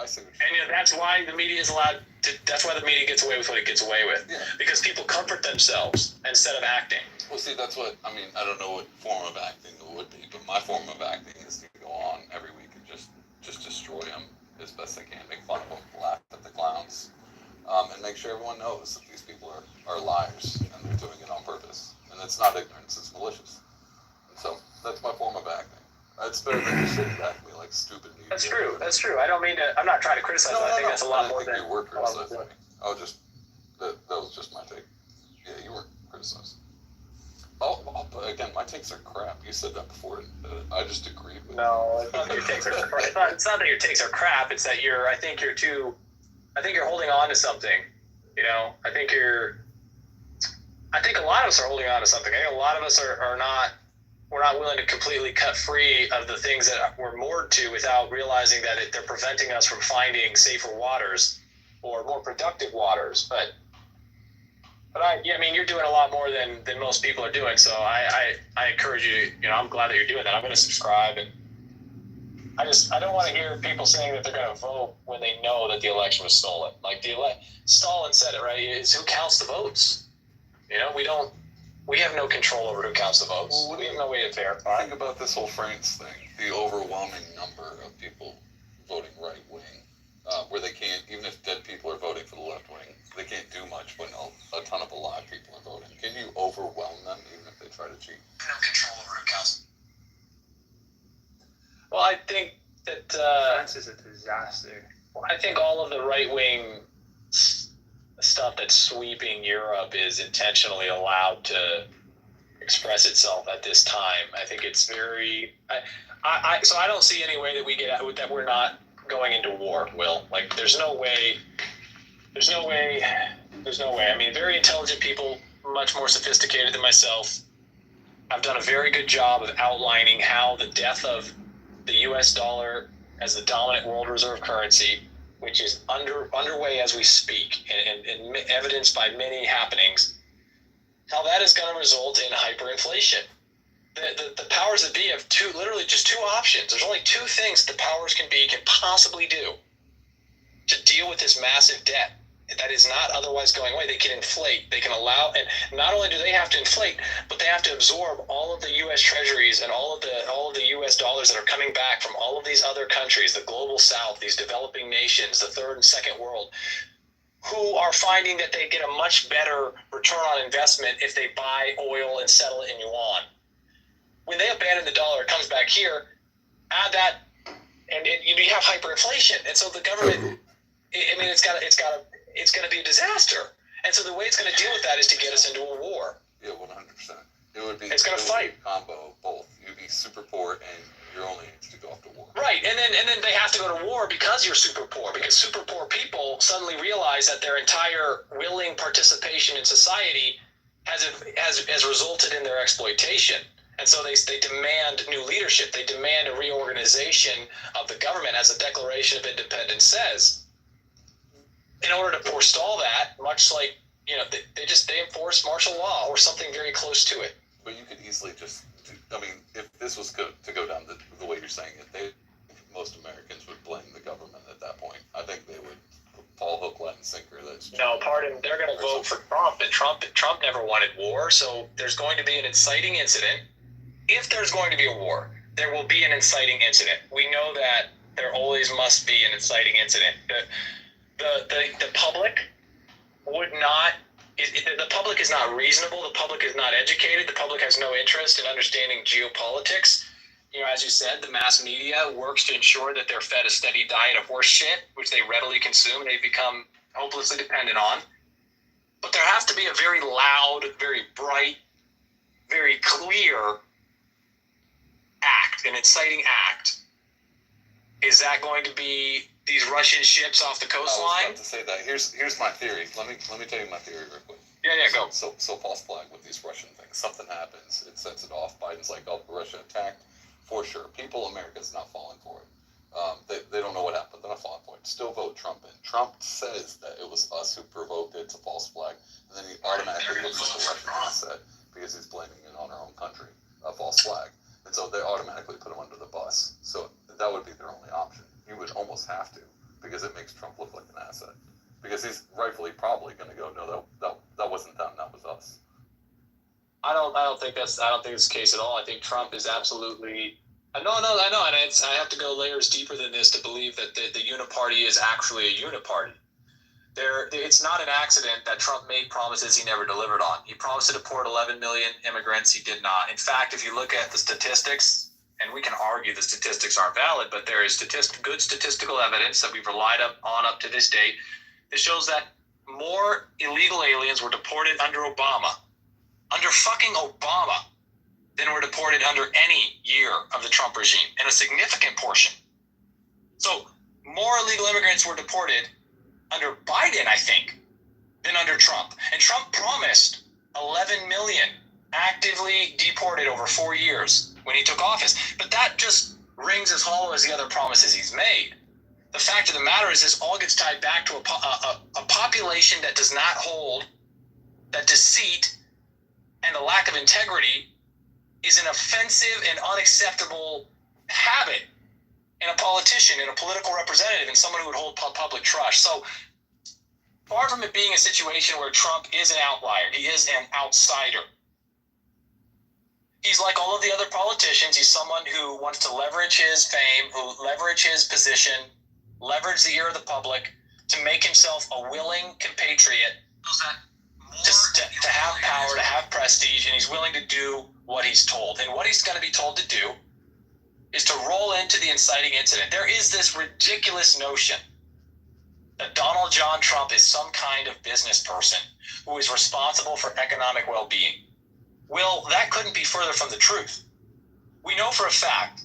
I see what you're saying. And that's why the media is allowed to. That's why the media gets away with what it gets away with. Yeah. Because people comfort themselves instead of acting. Well, see, that's what I mean. I don't know what form of acting it would be, but my form of acting is to go on every week and just destroy them as best I can, make fun of them, laugh at the clowns, and make sure everyone knows that these people are liars and they're doing it on purpose. And it's not ignorance; it's malicious. And so that's my form of acting. It's better than just sitting back and be like stupid media. That's true. That's true. I don't mean to. I'm not trying to criticize. I think that's a lot more than. You were criticizing me. That was just my take. Yeah, you were criticized. But again, my takes are crap. You said that before. I just agreed with you. No, it's not that your takes are crap. It's not that your takes are crap. It's that I think you're holding on to something. You know, I think a lot of us are holding on to something. I think a lot of us are not. We're not willing to completely cut free of the things that we're moored to without realizing that they're preventing us from finding safer waters or more productive waters. But I mean, you're doing a lot more than most people are doing. So I encourage you. You know, I'm glad that you're doing that. I'm going to subscribe, and I don't want to hear people saying that they're going to vote when they know that the election was stolen. Like Stalin said it, right? It's who counts the votes. You know, we have no control over who counts the votes. Well, we have no way to verify. Think about this whole France thing. The overwhelming number of people voting right wing, where they can't, even if dead people are voting for the left wing, they can't do much when a ton of alive people are voting. Can you overwhelm them even if they try to cheat? No control over who counts. Well, I think that France is a disaster. I think all of the right wing stuff that's sweeping Europe is intentionally allowed to express itself at this time. I think it's very. So I don't see any way that we get out that we're not going into war. Will, like, there's no way. I mean, very intelligent people, much more sophisticated than myself, have done a very good job of outlining how the death of the U.S. dollar as the dominant world reserve currency, which is underway as we speak, and evidenced by many happenings, how that is going to result in hyperinflation. The powers that be have literally just two options. There's only two things the powers can possibly do to deal with this massive debt that is not otherwise going away. They can inflate. They can allow, and not only do they have to inflate, but they have to absorb all of the U.S. treasuries and all of the U.S. dollars that are coming back from all of these other countries, the global south, these developing nations, the third and second world, who are finding that they get a much better return on investment if they buy oil and settle it in yuan. When they abandon the dollar, it comes back here. Add that, and you have hyperinflation, and so the government. I mean, it's going to be a disaster. And so the way it's going to deal with that is to get us into a war. Yeah, 100%. It's going to fight. A combo of both. You'd be super poor and you're only age to go off to war. Right, and then they have to go to war because you're super poor. Because super poor people suddenly realize that their entire willing participation in society has resulted in their exploitation. And so they demand new leadership. They demand a reorganization of the government, as the Declaration of Independence says. In order to forestall that, much like, you know, they enforce martial law or something very close to it. But you could easily if this was to go down the way you're saying it, most Americans would blame the government at that point. I think they would fall hook, line, and sinker. No, pardon. They're going to vote for Trump, and Trump never wanted war. So there's going to be an inciting incident. If there's going to be a war, there will be an inciting incident. We know that there always must be an inciting incident. The public would not. The public is not reasonable. The public is not educated. The public has no interest in understanding geopolitics. You know, as you said, the mass media works to ensure that they're fed a steady diet of horse shit, which they readily consume and they become hopelessly dependent on. But there has to be a very loud, very bright, very clear act, an inciting act. Is that going to be these Russian ships off the coastline? I was about to say that. Here's my theory. Let me tell you my theory real quick. Yeah, go. So false flag with these Russian things. Something happens. It sets it off. Biden's like, oh, Russia attacked. For sure. America's not falling for it. They don't know what happened. They're not falling for it. Still vote Trump in. Trump says that it was us who provoked it. It's a false flag. And then he automatically looks at the Russian asset because he's blaming it on our own country. A false flag. And so they automatically put him under the bus. So that would be their only option. You would almost have to because it makes Trump look like an asset. Because he's rightfully probably going to go, no, that wasn't them, that was us. I don't think it's the case at all. I think Trump is absolutely. I know, and I have to go layers deeper than this to believe that the uniparty is actually a uniparty. It's not an accident that Trump made promises he never delivered on. He promised to deport 11 million immigrants. He did not. In fact, if you look at the statistics, and we can argue the statistics aren't valid, but there is good statistical evidence that we've relied on up to this date that shows that more illegal aliens were deported under Obama, under fucking Obama, than were deported under any year of the Trump regime, in a significant portion. So more illegal immigrants were deported under Biden, I think, than under Trump. And Trump promised 11 million actively deported over 4 years when he took office. But that just rings as hollow as the other promises he's made. The fact of the matter is this all gets tied back to a population that does not hold, that deceit and the lack of integrity is an offensive and unacceptable habit in a politician, in a political representative, and someone who would hold public trust. So far from it being a situation where Trump is an outlier, he is an outsider. He's like all of the other politicians. He's someone who wants to leverage his fame, who leverage his position, leverage the ear of the public to make himself a willing compatriot, just to have power, to have prestige, and he's willing to do what he's told. And what he's going to be told to do is to roll into the inciting incident. There is this ridiculous notion that Donald John Trump is some kind of business person who is responsible for economic well-being. Well, that couldn't be further from the truth. We know for a fact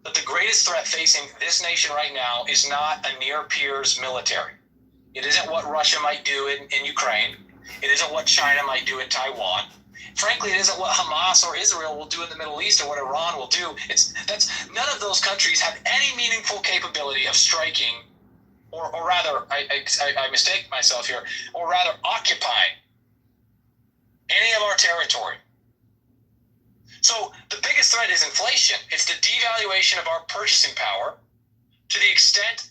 that the greatest threat facing this nation right now is not a near peer's military. It isn't what Russia might do in Ukraine. It isn't what China might do in Taiwan. Frankly, it isn't what Hamas or Israel will do in the Middle East or what Iran will do. None of those countries have any meaningful capability of striking, or rather, I mistake myself here, or rather occupying any of our territory. So the biggest threat is inflation. It's the devaluation of our purchasing power to the extent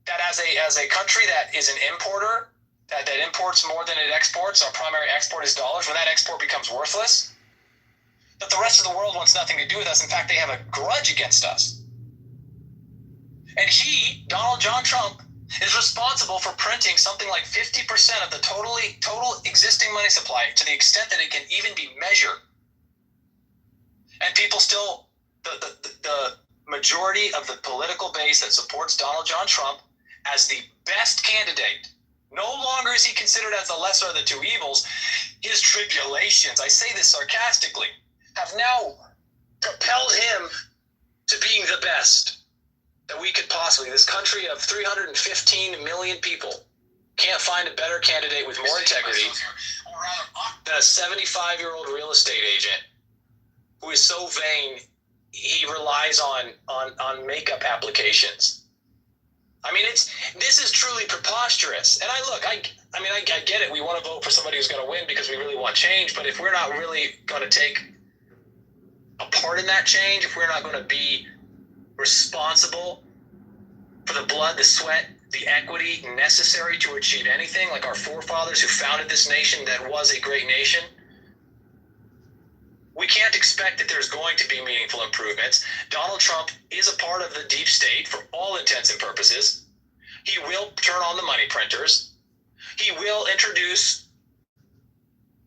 that as a country that is an importer, that imports more than it exports, our primary export is dollars, when that export becomes worthless, that the rest of the world wants nothing to do with us. In fact, they have a grudge against us. And he, Donald John Trump, is responsible for printing something like 50% of the total existing money supply, to the extent that it can even be measured. And people still, the majority of the political base that supports Donald John Trump as the best candidate, no longer is he considered as the lesser of the two evils. His tribulations, I say this sarcastically, have now propelled him to being the best that we could possibly. This country of 315 million people can't find a better candidate with more integrity than a 75-year-old real estate agent who is so vain he relies on makeup applications. I mean, this is truly preposterous. And I get it. We want to vote for somebody who's going to win because we really want change. But if we're not really going to take a part in that change, if we're not going to be responsible for the blood, the sweat, the equity necessary to achieve anything, like our forefathers who founded this nation that was a great nation, we can't expect that there's going to be meaningful improvements. Donald Trump is a part of the deep state for all intents and purposes. He will turn on the money printers. He will introduce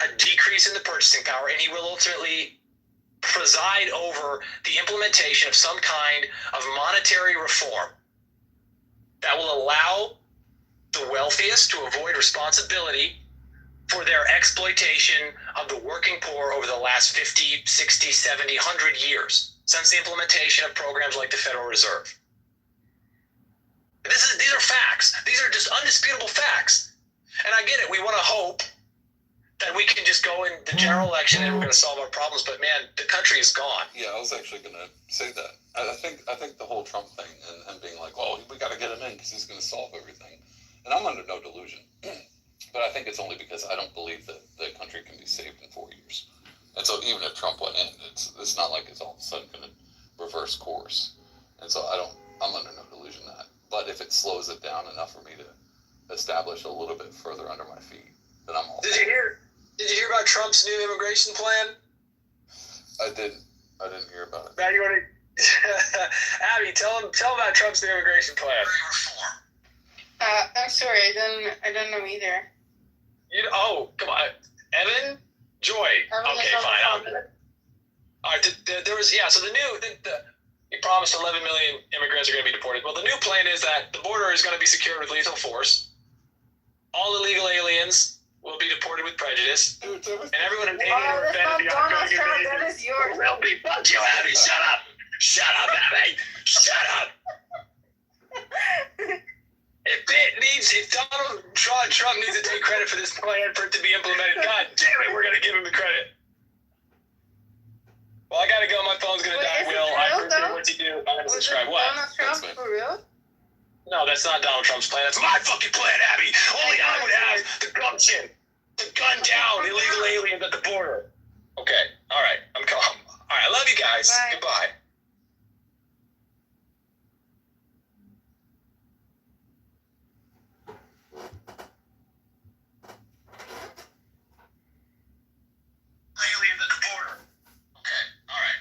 a decrease in the purchasing power, and he will ultimately preside over the implementation of some kind of monetary reform that will allow the wealthiest to avoid responsibility for their exploitation of the working poor over the last 50, 60, 70, 100 years since the implementation of programs like the Federal Reserve. These are facts. These are just undisputable facts. And I get it. We want to hope that we can just go in the general election and we're going to solve our problems. But man, the country is gone. Yeah, I was actually going to say that. I think the whole Trump thing and him being like, oh, we got to get him in because he's going to solve everything. And I'm under no delusion. But I think it's only because I don't believe that the country can be saved in 4 years. And so even if Trump went in, it's not like it's all of a sudden going to reverse course. And so I'm under no delusion that but if it slows it down enough for me to establish a little bit further under my feet, then I'm all. Did you hear about Trump's new immigration plan? I didn't hear about it. Now you want to, Abby, tell him about Trump's new immigration plan. I'm sorry, I don't know either. Come on, Evan, Joy. Okay, fine. All right, there was so he promised 11 million immigrants are going to be deported. Well, the new plan is that the border is going to be secured with lethal force. All illegal aliens will be deported with prejudice, and everyone who That's not Donald Trump. That is yours. will be. Fuck you, Abby. Shut up. Shut up, Abby. Shut up. If Donald Trump needs to take credit for this plan for it to be implemented, God damn it, we're going to give him the credit. Well, I got to go. My phone's going to die, Will. I appreciate what you do. I'm going to subscribe. What? Donald Trump for real? No, that's not Donald Trump's plan. That's my fucking plan, Abby. Only I would have the gumption to gun down illegal aliens at the border. Okay. All right. I'm calm. All right. I love you guys. Bye. Goodbye. Aliens at the border. Okay. All right.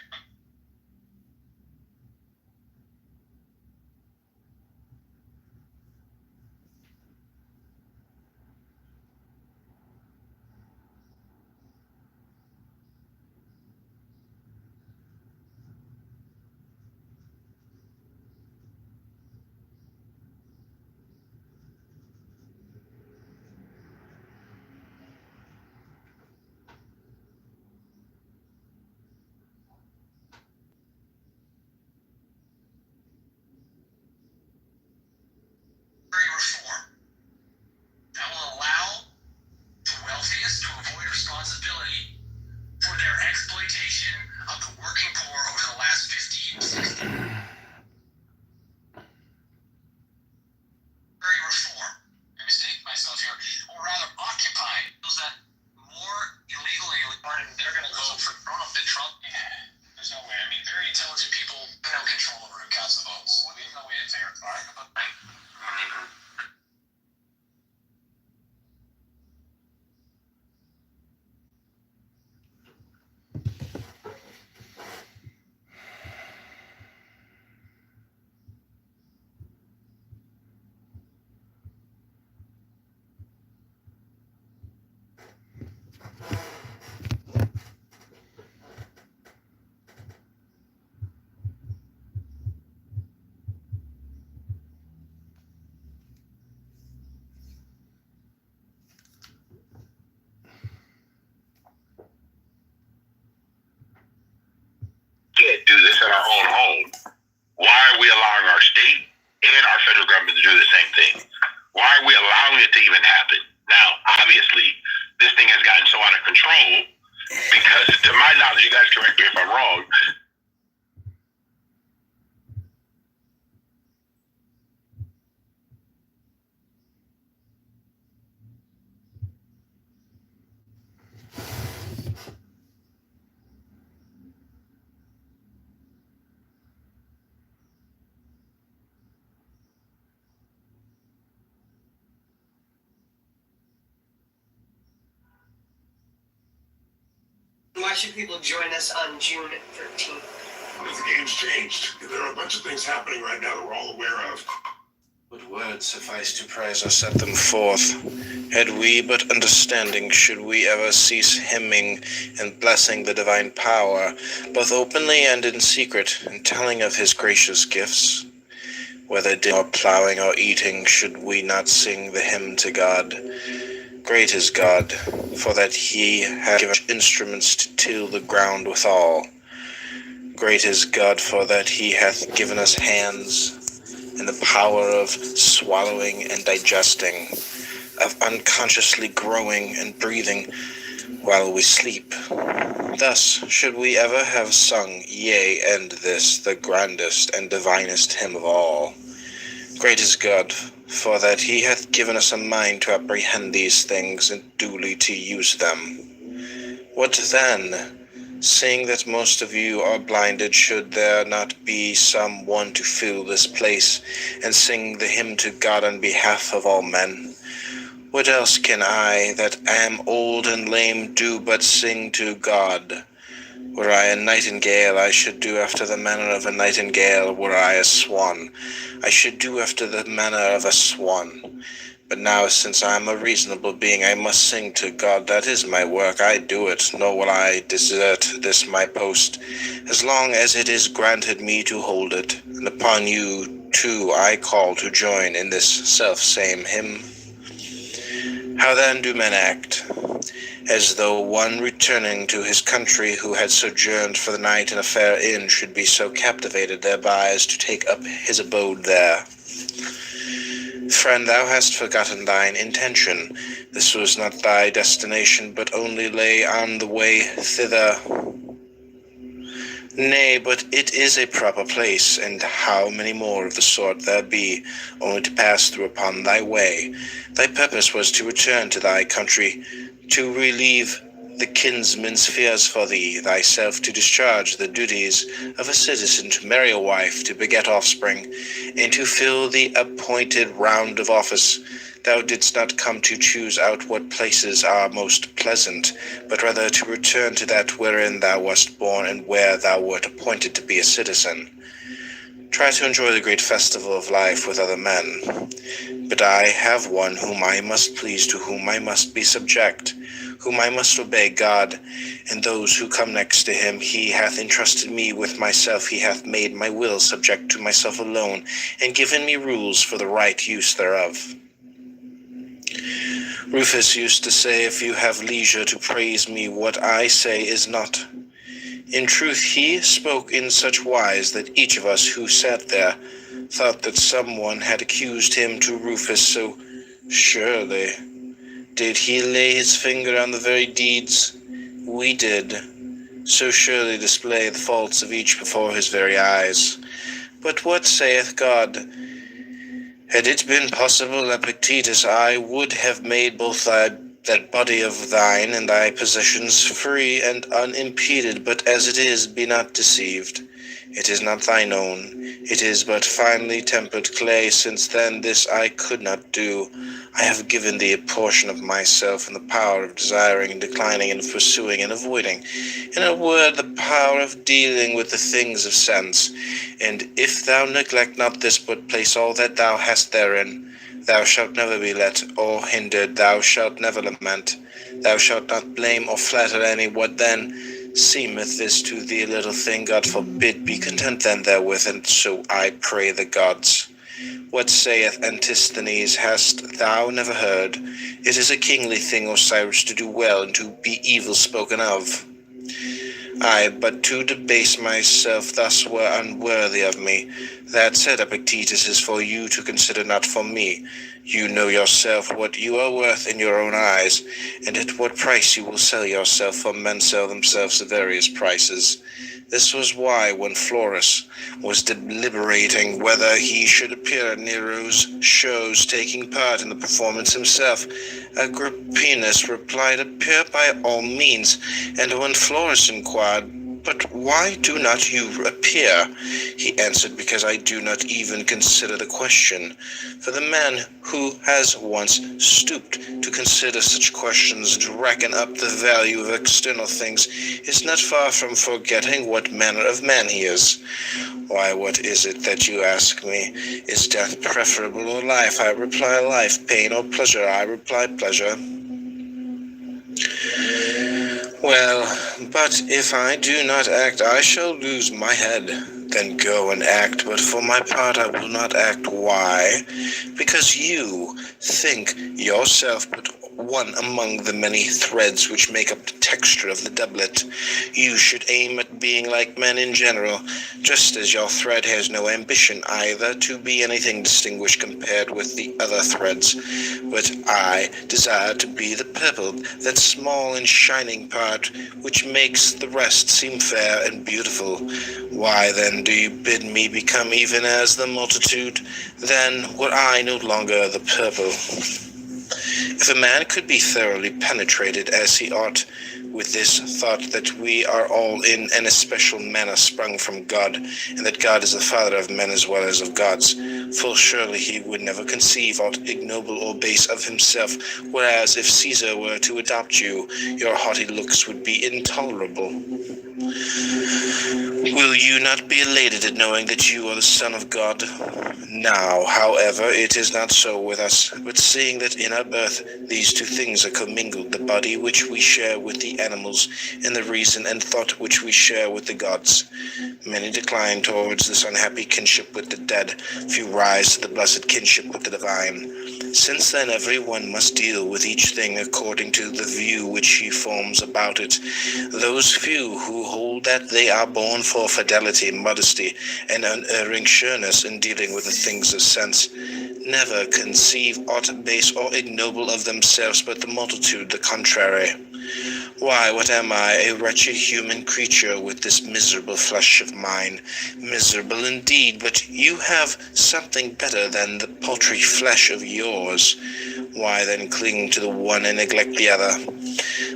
Reform that will allow the wealthiest to avoid responsibility for their exploitation of the working poor over the last 50 years. Reform. I mistake myself here, or rather occupy those that more illegal aliens, they're going to vote for Trump than Trump. There's no way. I mean, very intelligent people have no control over who counts the votes. There's no way it's fair. All right? Can't do this in our own home. Why are we allowing our state and our federal government to do the same thing? Why are we allowing it to even happen? Now, obviously, this thing has gotten so out of control because, to my knowledge, you guys correct me if I'm wrong, Why should people join us on June 13th? Because the game's changed. There are a bunch of things happening right now that we're all aware of. Would words suffice to praise or set them forth? Had we but understanding, should we ever cease hymning and blessing the divine power, both openly and in secret, and telling of his gracious gifts? Whether dim or plowing or eating, should we not sing the hymn to God? Great is God, for that he hath given instruments to till the ground withal. Great is God, for that he hath given us hands, and the power of swallowing and digesting, of unconsciously growing and breathing while we sleep. Thus should we ever have sung, yea, and this, the grandest and divinest hymn of all. Great is God, for that he hath given us a mind to apprehend these things and duly to use them. What then? seeing that most of you are blinded, should there not be some one to fill this place and sing the hymn to God on behalf of all men? What else can I, that am old and lame, do but sing to God? Were I a nightingale, I should do after the manner of a nightingale. Were I a swan, I should do after the manner of a swan. But now, since I am a reasonable being, I must sing to God. That is my work. I do it, nor will I desert this my post, as long as it is granted me to hold it. And upon you, too, I call to join in this self-same hymn. How then do men act? As though one returning to his country who had sojourned for the night in a fair inn should be so captivated thereby as to take up his abode there. Friend, thou hast forgotten thine intention. This was not thy destination, but only lay on the way thither. Nay, but it is a proper place, and how many more of the sort there be, only to pass through upon thy way. Thy purpose was to return to thy country, to relieve the kinsman's fears for thee, thyself to discharge the duties of a citizen, to marry a wife, to beget offspring, and to fill the appointed round of office. Thou didst not come to choose out what places are most pleasant, but rather to return to that wherein thou wast born and where thou wert appointed to be a citizen. Try to enjoy the great festival of life with other men. But I have one whom I must please, to whom I must be subject, whom I must obey, God, and those who come next to him. He hath entrusted me with myself, he hath made my will subject to myself alone, and given me rules for the right use thereof. Rufus used to say, if you have leisure to praise me, what I say is not. In truth, he spoke in such wise that each of us who sat there thought that someone had accused him to Rufus, so surely did he lay his finger on the very deeds we did, so surely display the faults of each before his very eyes. But what saith God? Had it been possible, Epictetus, I would have made both that body of thine and thy possessions free and unimpeded, but as it is, be not deceived. It is not thine own, it is but finely tempered clay. Since then this I could not do. I have given thee a portion of myself, and the power of desiring and declining and pursuing and avoiding. In a word, the power of dealing with the things of sense. And if thou neglect not this, but place all that thou hast therein, thou shalt never be let or hindered, thou shalt never lament, thou shalt not blame or flatter any. What then seemeth this to thee a little thing, God forbid, be content then therewith, and so I pray the gods. What saith Antisthenes, hast thou never heard? It is a kingly thing, Osiris, to do well and to be evil spoken of. Ay, but to debase myself thus were unworthy of me. That said, Epictetus, is for you to consider, not for me. You know yourself what you are worth in your own eyes, and at what price you will sell yourself, for men sell themselves at various prices. This was why, when Florus was deliberating whether he should appear at Nero's shows, taking part in the performance himself, Agrippinus replied, appear by all means. And when Florus inquired, but why do not you appear? He answered, because I do not even consider the question. For the man who has once stooped to consider such questions and to reckon up the value of external things is not far from forgetting what manner of man he is. Why, what is it that you ask me? Is death preferable or life? I reply life. Pain or pleasure? I reply pleasure. Well, but if I do not act, I shall lose my head. Then go and act, but for my part I will not act. Why? Because you think yourself but one among the many threads which make up the texture of the doublet. You should aim at being like men in general, just as your thread has no ambition either to be anything distinguished compared with the other threads. But I desire to be the purple, that small and shining part which makes the rest seem fair and beautiful. Why then do you bid me become even as the multitude? Then were I no longer the purple. If a man could be thoroughly penetrated as he ought with this thought that we are all in an especial manner sprung from God, and that God is the Father of men as well as of gods, full surely he would never conceive aught ignoble or base of himself, whereas if Caesar were to adopt you, your haughty looks would be intolerable. Will you not be elated at knowing that you are the Son of God? Now, however, it is not so with us, but seeing that in our birth these two things are commingled, the body which we share with the animals, and the reason and thought which we share with the gods, many decline towards this unhappy kinship with the dead, few rise to the blessed kinship with the divine. Since then every one must deal with each thing according to the view which he forms about it, those few who hold that they are born for fidelity, modesty, and unerring sureness in dealing with the things of sense, never conceive aught base or ignoble of themselves, but the multitude the contrary. Why, what am I, a wretched human creature with this miserable flesh of mine? Miserable indeed, but you have something better than the paltry flesh of yours. Why then cling to the one and neglect the other?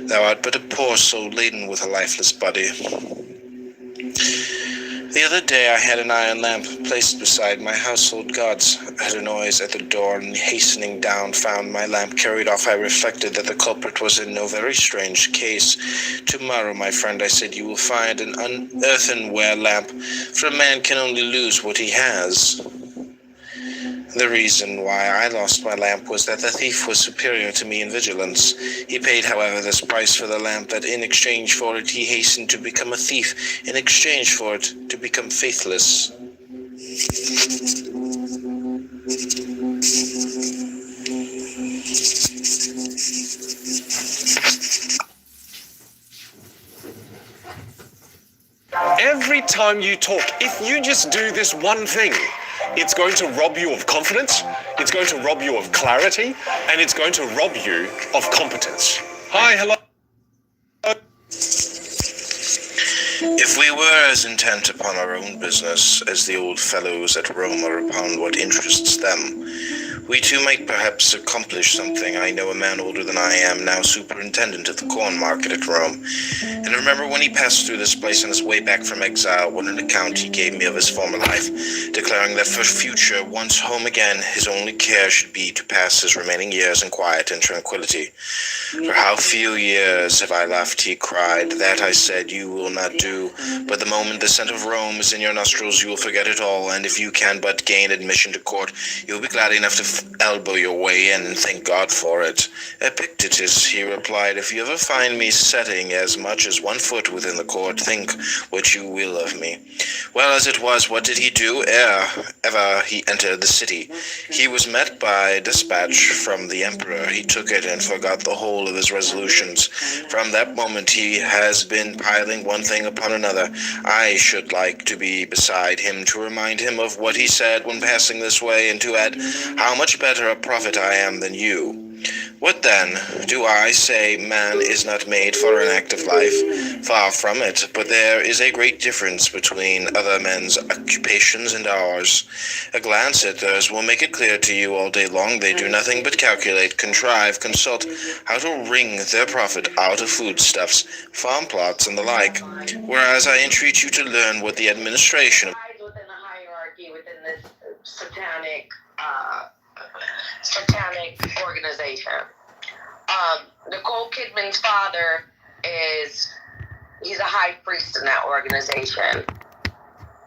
Thou art but a poor soul laden with a lifeless body. The other day I had an iron lamp placed beside my household gods. I heard a noise at the door, and hastening down found my lamp carried off. I reflected that the culprit was in no very strange case. Tomorrow, my friend, I said, you will find an earthenware lamp, for a man can only lose what he has. The reason why I lost my lamp was that the thief was superior to me in vigilance. He paid, however, this price for the lamp, that in exchange for it he hastened to become a thief, in exchange for it to become faithless. Every time you talk, if you just do this one thing, it's going to rob you of confidence, it's going to rob you of clarity, and it's going to rob you of competence. Hi, hello. If we were as intent upon our own business as the old fellows at Rome are upon what interests them, we too might perhaps accomplish something. I know a man older than I am, now superintendent of the corn market at Rome, and I remember when he passed through this place on his way back from exile, what an account he gave me of his former life, declaring that for future, once home again, his only care should be to pass his remaining years in quiet and tranquility. For how few years have I left, he cried. That, I said, you will not do, but the moment the scent of Rome is in your nostrils, you will forget it all, and if you can but gain admission to court, you will be glad enough to elbow your way in, and thank God for it. Epictetus, he replied, if you ever find me setting as much as 1 foot within the court, think what you will of me. Well, as it was, what did he do ere ever he entered the city? He was met by a dispatch from the emperor. He took it and forgot the whole of his resolutions. From that moment he has been piling one thing upon another. I should like to be beside him to remind him of what he said when passing this way, and to add how much better a prophet I am than you. What then? Do I say man is not made for an active life? Far from it, but there is a great difference between other men's occupations and ours. A glance at theirs will make it clear to you all day long. They do nothing but calculate, contrive, consult how to wring their profit out of foodstuffs, farm plots, and the like, whereas I entreat you to learn what the administration of within a hierarchy within this satanic organization. Nicole Kidman's father he's a high priest in that organization.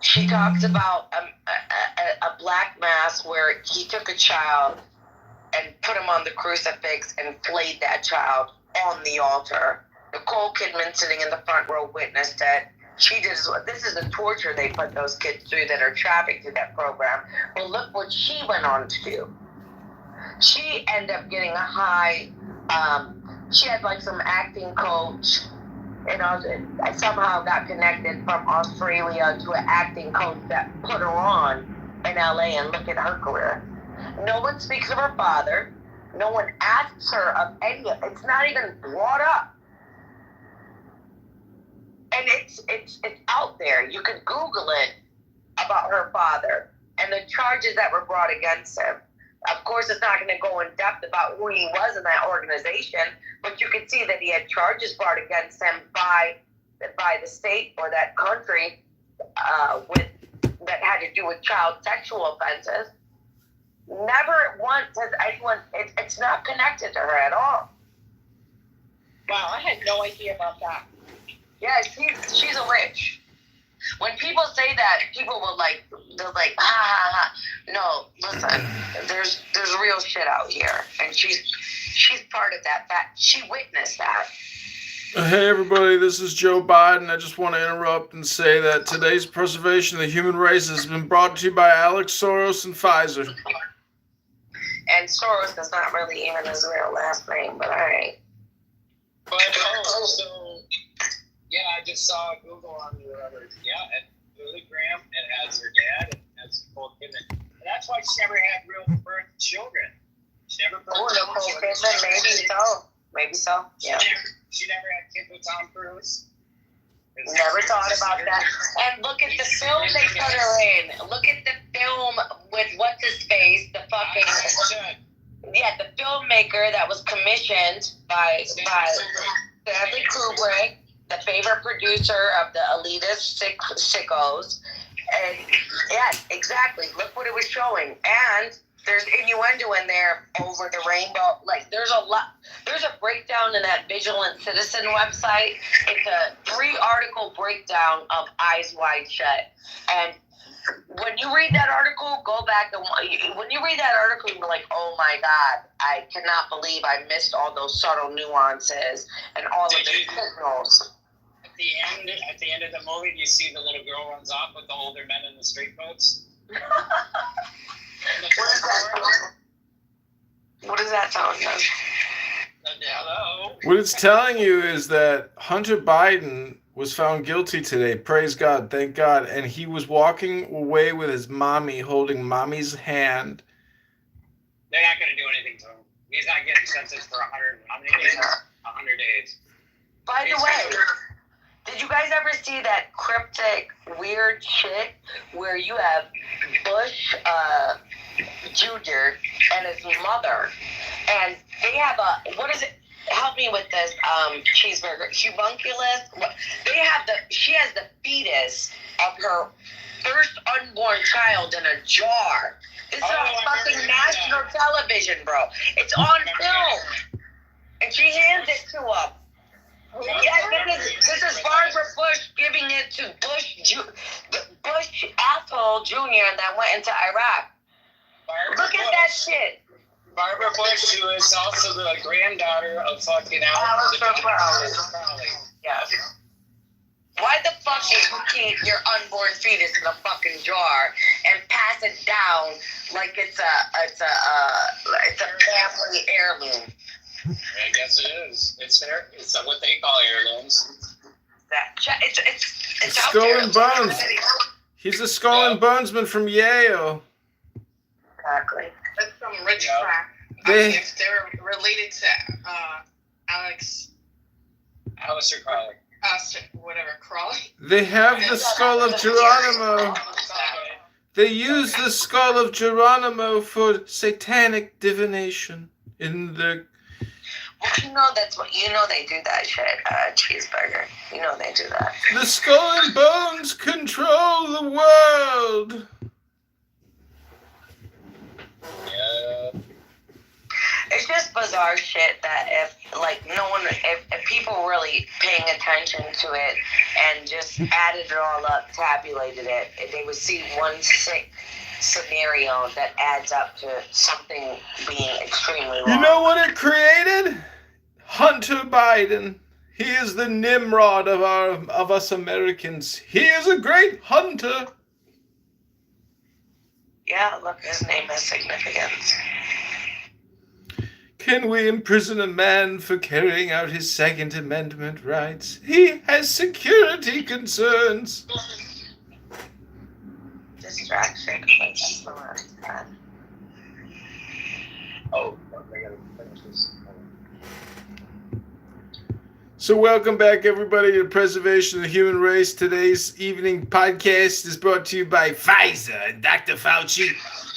She talks about a black mass where he took a child and put him on the crucifix and flayed that child on the altar. Nicole Kidman, sitting in the front row, witnessed it. This is the torture they put those kids through that are trafficked to that program. Well, look what she went on to do. She ended up getting a high, she had like some acting coach, and I somehow got connected from Australia to an acting coach that put her on in LA, and look at her career. No one speaks of her father. No one asks her of any of it. It's not even brought up. And it's out there. You can Google it about her father and the charges that were brought against him. Of course, it's not going to go in depth about who he was in that organization, but you can see that he had charges brought against him by the state or that country that had to do with child sexual offenses. Never once has anyone, it's not connected to her at all. Wow, I had no idea about that. Yeah, she's a witch. When people say that, people will they're like, ha ha ha. No, listen, there's real shit out here, and she's part of that fact. She witnessed that. Hey everybody, this is Joe Biden. I just want to interrupt and say that today's preservation of the human race has been brought to you by Alex Soros and Pfizer. And Soros is not really even his real last name, but all right. But so yeah, I just saw Google on whatever. Yeah, and Lily Graham, it has her dad, and has Nicole Kidman. And that's why she never had real birth children. She never birthed children. Maybe so. Yeah. She never had kids with Tom Cruise. Never thought about that. And look at the film they put her in. Look at the film with what's his face, the fucking the filmmaker that was commissioned by Stanley Kubrick, the favorite producer of the elitist sickos. And yeah, exactly. Look what it was showing. And there's innuendo in there over the rainbow. Like, there's a breakdown in that Vigilant Citizen website. It's a 3-article breakdown of Eyes Wide Shut. And when you read that article, go back and when you read that article, you're like, oh my God, I cannot believe I missed all those subtle nuances and all of the signals. At the end of the movie, you see the little girl runs off with the older men in the straight coats. What is that telling us? Hello. What it's telling you is that Hunter Biden was found guilty today. Praise God, thank God. And he was walking away with his mommy, holding mommy's hand. They're not going to do anything to him. He's not getting sentenced for 100. How many days? 100 days. By the way, did you guys ever see that cryptic, weird shit where you have Bush Jr. and his mother, and they have what is it? Help me with this, cheeseburger. Hubunculus. She has the fetus of her first unborn child in a jar. This is on fucking national television, bro. It's on film. And she hands it to him. Yeah, this is Barbara Bush giving it to Bush asshole Jr. that went into Iraq. Look at that shit. Barbara Bush, who is also the granddaughter of fucking Alistair Crowley. Yeah. Why the fuck would you keep your unborn fetus in a fucking jar and pass it down like it's a family heirloom? I guess it is. It's what they call heirlooms. It's out Skull there. and Bones. He's a Skull and Bonesman from Yale. Exactly. That's some rich crap. If they're related to Alistair Crowley. Whatever, Crawley. They have the skull of Geronimo. They use the skull of Geronimo for satanic divination in the... Well, they do that shit, cheeseburger. You know they do that. The Skull and Bones control the world. Yeah. It's just bizarre shit that if people really paying attention to it and just added it all up, tabulated it, they would see one sick scenario that adds up to something being extremely wrong. You know what it created? Hunter Biden. He is the Nimrod of us Americans. He is a great hunter. Yeah, look, his name has significance. Can we imprison a man for carrying out his Second Amendment rights? He has security concerns. Distraction. That's the word. Oh, I gotta finish this. So welcome back, everybody, to Preservation of the Human Race. Today's evening podcast is brought to you by Pfizer and Dr. Fauci.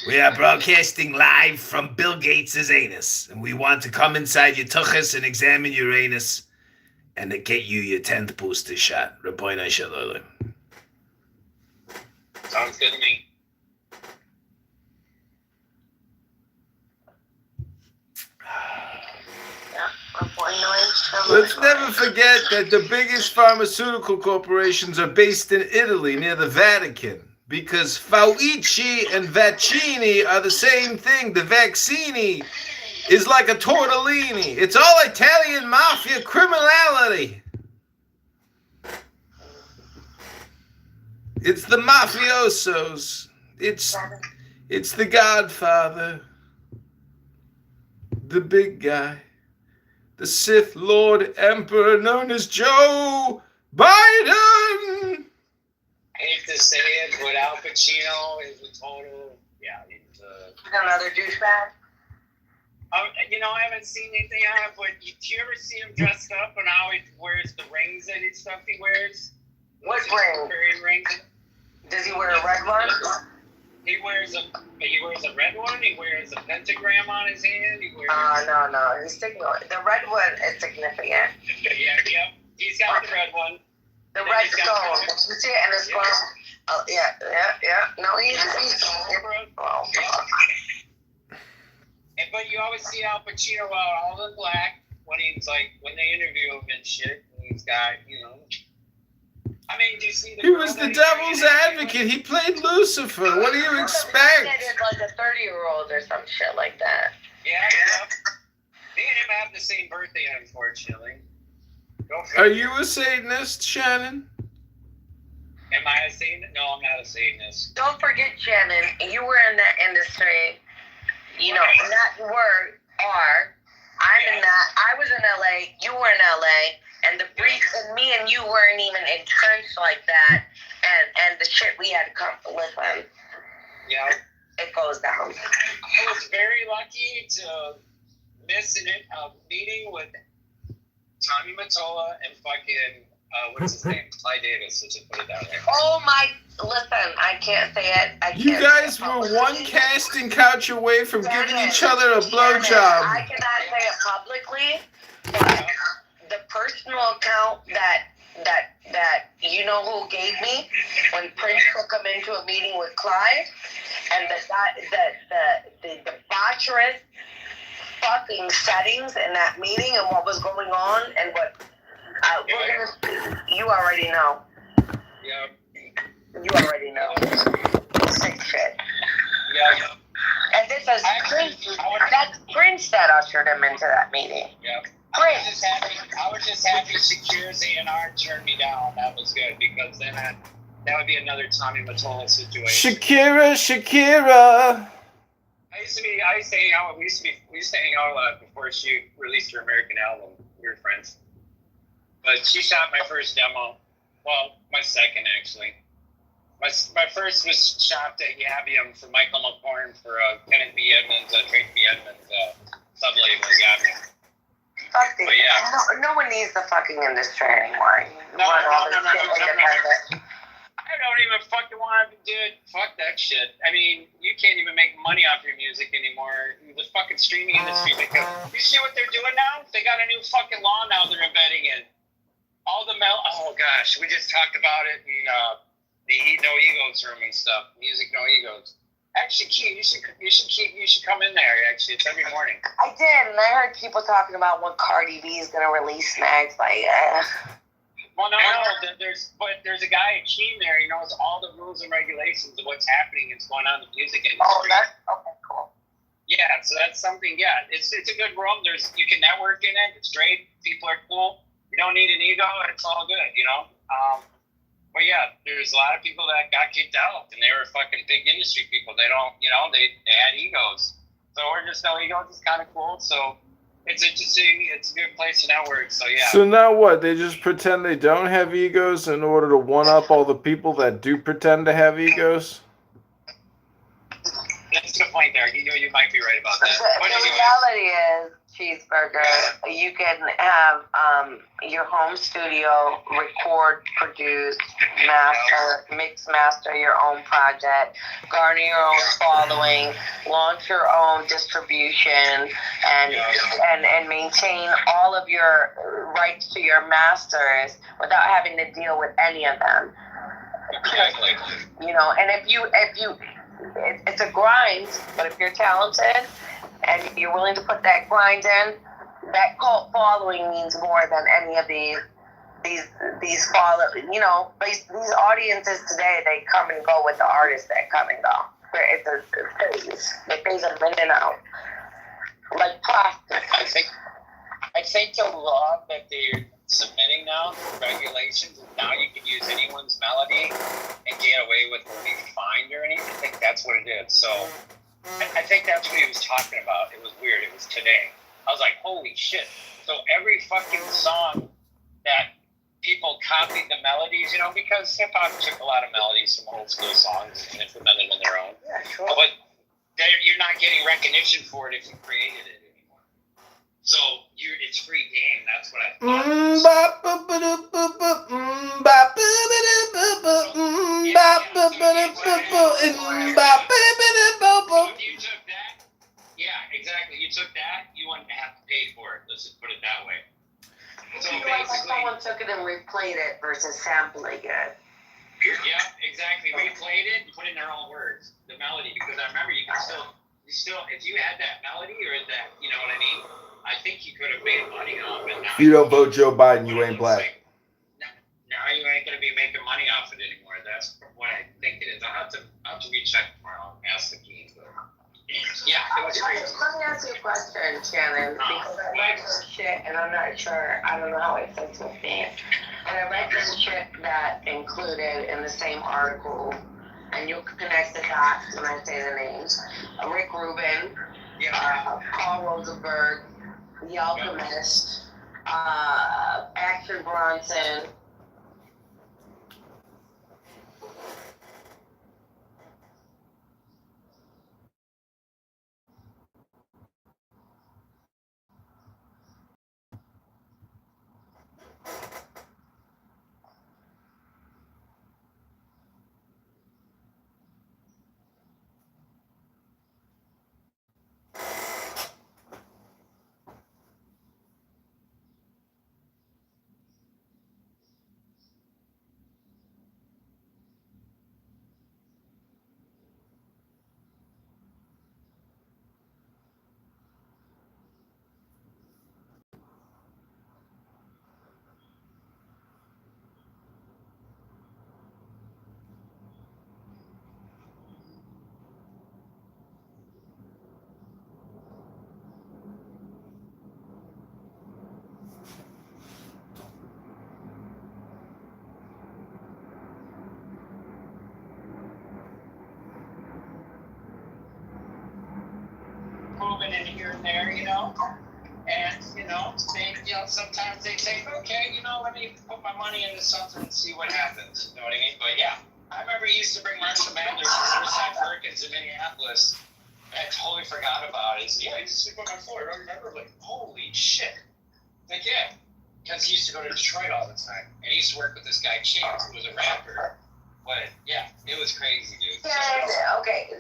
We are broadcasting live from Bill Gates' anus, and we want to come inside your tuchus and examine your anus and to get you your 10th booster shot. Rapoina Shalom. Sounds good to me. Let's never forget that the biggest pharmaceutical corporations are based in Italy near the Vatican, because Fauci and Vaccini are the same thing. The Vaccini is like a tortellini. It's all Italian mafia criminality. It's the mafiosos. It's the Godfather. The big guy. The Sith Lord Emperor known as Joe Biden. I hate to say it, but Al Pacino is a total, he's another douchebag. You know, I haven't seen anything on it, but do you ever see him dressed up and how he wears the rings that he wears? What ring? Rings. Does he wear a red one? He wears a red one. He wears a pentagram on his hand. He wears. No. He's significant. The red one is significant. Yeah. He's got the red one. The red stone. You see it in his phone? Oh, yeah. No, he's oh, but you always see Al Pacino out all in black when they interview him and shit. And he's got, I mean, do you see the? He was the devil's advocate. He played Lucifer. What do you expect? He did like a 30-year-old or some shit like that. Yeah. Me and him have the same birthday, unfortunately. Are you a Satanist, Shannon? Am I a Satanist? No, I'm not a Satanist. Don't forget, Shannon, you were in that industry. I'm in that. I was in LA. You were in LA. And the brief, and me and you weren't even entrenched like that. And the shit we had to come with him. Yeah. It goes down. I was very lucky to miss a meeting with Tommy Mottola and fucking, what's his name? Clyde Davis, let's just put it that way. Oh my, listen, I can't say it. You guys were one casting couch away from giving each other a blowjob. I cannot say it publicly, but the personal account that you know who gave me when Prince took him into a meeting with Clyde, and the debaucherous fucking settings in that meeting and what was going on and what you already know. Yeah. You already know. Sick shit. Yeah. And this is that's Prince that ushered him into that meeting. Yeah. Prince. I was just happy Shakira's A&R turned me down. That was good because then that would be another Tommy Mottola situation. Shakira. I used to hang out. We used to hang out a lot before she released her American album. We were friends. But she shot my first demo. Well, my second actually. My first was shot at Yabium for Michael McCorn for Kenneth B. Edmonds, Tracy B. Edmonds sublabel Yabium. Fuck But yeah. No one needs the fucking industry anymore. No. I don't even fucking want to do it. Fuck that shit. I mean, you can't even make money off your music anymore. The fucking streaming industry. You see what they're doing now? They got a new fucking law now they're embedding in. All the oh gosh, we just talked about it in the No Egos room and stuff. Music No Egos. Actually, Keith, you should come in there. Actually, it's every morning. I did, and I heard people talking about what Cardi B is gonna release next. Like, Well, no. There's a guy, Keem, there. He knows all the rules and regulations of what's happening and what's going on in the music industry. Oh, that's okay, cool. Yeah, so that's something. Yeah, it's a good room. You can network in it. It's great. People are cool. You don't need an ego. It's all good, But yeah, there's a lot of people that got kicked out, and they were fucking big industry people. They don't, they had egos. So we're just No Egos. It's kind of cool. So it's interesting. It's a good place to network. So yeah. So now what? They just pretend they don't have egos in order to one up all the people that do pretend to have egos? That's a good point there. You might be right about that. The reality is, cheeseburger. You can have your home studio record, produce, master, mix, master your own project, garner your own following, launch your own distribution, and maintain all of your rights to your masters without having to deal with any of them. Exactly. You know, and if you it's a grind, but if you're talented and you're willing to put that grind in, that cult following means more than any of these follow. You know, these audiences today, they come and go with the artists that come and go. It's a phase. It pays them in and out, like plastic. I think the law that they're submitting now, regulations, now you can use anyone's melody and get away with being fined or anything. I think that's what it is. So I think that's what he was talking about. It was weird. It was today. I was like, holy shit. So every fucking song that people copied the melodies, you know, because hip hop took a lot of melodies from old school songs and implemented them in their own. Yeah, sure. But you're not getting recognition for it if you created it. So it's free game. That's what I thought. You took that? Yeah, exactly. You took that. You wouldn't have to pay for it. Let's just put it that way. So basically, someone took it and replayed it versus sampling it. Yeah, exactly. Replayed it and put in their own words, the melody. Because I remember you still, if you had that melody or that, you know what I mean? I think you could have made money off it. Now If you don't vote Joe Biden, you ain't black. Now you ain't gonna be making money off it anymore. That's what I think it is. I'll have to recheck tomorrow and ask the king. But yeah, it was crazy. Let me ask you a question, Shannon, because I read some shit and I'm not sure. I don't know how it fits with me. And I read some shit that included in the same article, and you'll connect the dots when I say the names. Rick Rubin, Paul Rosenberg, The Alchemist, Action Bronson. Moving in here and there, you know, and sometimes they say, okay, let me put my money into something and see what happens. You know what I mean? But yeah, I remember he used to bring Marshall Mathers to Riverside Perkins in Minneapolis. I totally forgot about it. He said, yeah, I used to sleep on my floor. I remember, like, holy shit. Like, yeah, because he used to go to Detroit all the time, and he used to work with this guy Chance, who was a rapper. But yeah, it was crazy, dude. Yeah, okay.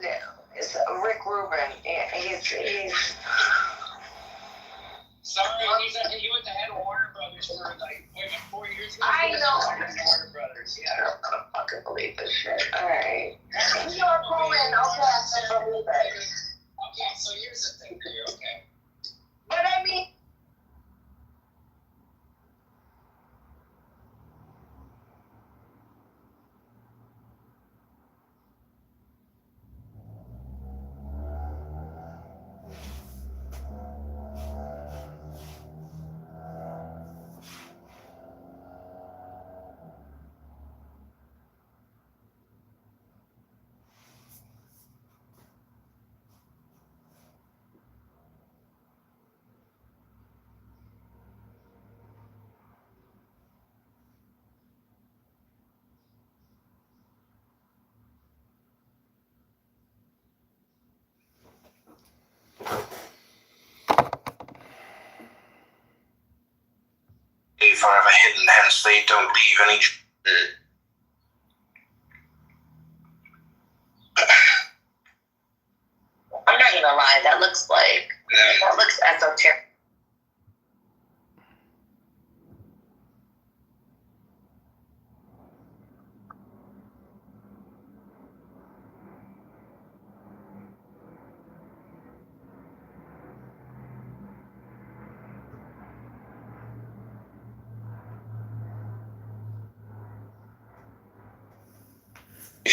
It's Rick Rubin. He's sorry, he went to head of Warner Brothers for like 4 years ago. I know. Warner Brothers, yeah. I don't fucking believe this shit. Alright. New York Roman, okay, I can believe it. Okay, so here's the thing here, okay. But I mean, forever hidden, hence they don't leave any... I'm not gonna lie, that looks esoteric.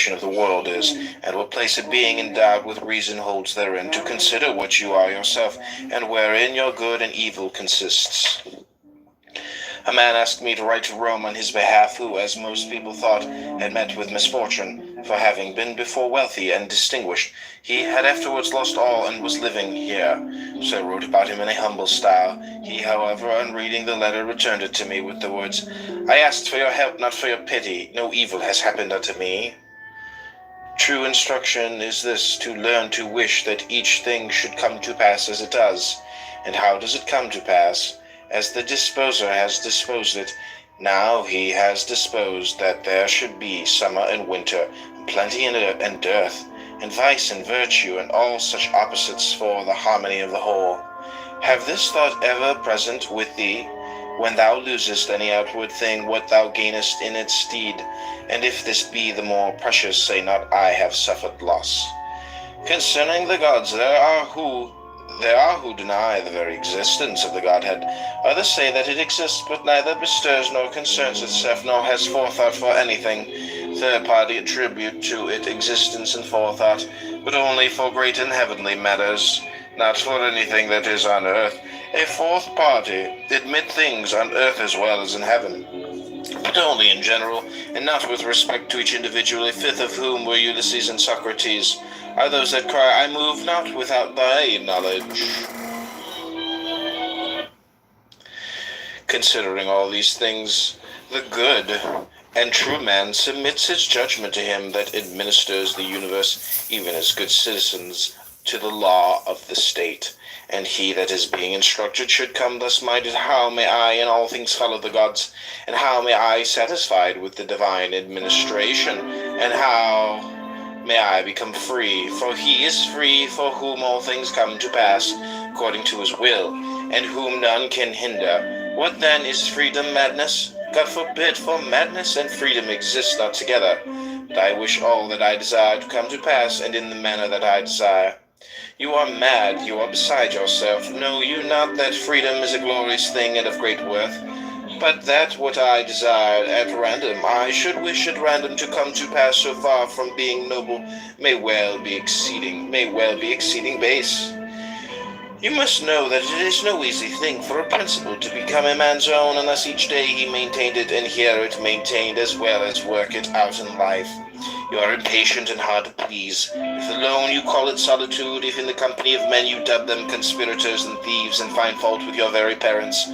Of the world is, and what place it being endowed with reason holds therein, to consider what you are yourself, and wherein your good and evil consists. A man asked me to write to Rome on his behalf, who, as most people thought, had met with misfortune, for having been before wealthy and distinguished, he had afterwards lost all and was living here. So I wrote about him in a humble style. He, however, on reading the letter, returned it to me with the words, "I asked for your help, not for your pity. No evil has happened unto me." True instruction is this, to learn to wish that each thing should come to pass as it does. And how does it come to pass? As the disposer has disposed it. Now he has disposed that there should be summer and winter, and plenty and dearth, and vice and virtue, and all such opposites for the harmony of the whole. Have this thought ever present with thee, when thou losest any outward thing, what thou gainest in its stead. And if this be the more precious, say not, I have suffered loss. Concerning the gods, there are who deny the very existence of the Godhead. Others say that it exists, but neither bestirs nor concerns itself, nor has forethought for anything. Third party attribute to it existence and forethought, but only for great and heavenly matters, not for anything that is on earth. A fourth party admit things on earth as well as in heaven, but only in general, and not with respect to each individual. A fifth of whom were Ulysses and Socrates, are those that cry, I move not without thy knowledge. Considering all these things, the good and true man submits his judgment to him that administers the universe, even as good citizens, to the law of the state. And he that is being instructed should come thus minded, how may I in all things follow the gods, and how may I satisfied with the divine administration, and how may I become free, for he is free for whom all things come to pass according to his will, and whom none can hinder. What then is freedom? Madness? God forbid, for madness and freedom exist not together. But I wish all that I desire to come to pass, and in the manner that I desire. You are mad, you are beside yourself. Know you not that freedom is a glorious thing and of great worth? But that what I desired at random, I should wish at random to come to pass, so far from being noble, may well be exceeding base. You must know that it is no easy thing for a principle to become a man's own, unless each day he maintained it and hear it maintained, as well as work it out in life. You are impatient and hard to please. If alone you call it solitude, if in the company of men you dub them conspirators and thieves, and find fault with your very parents,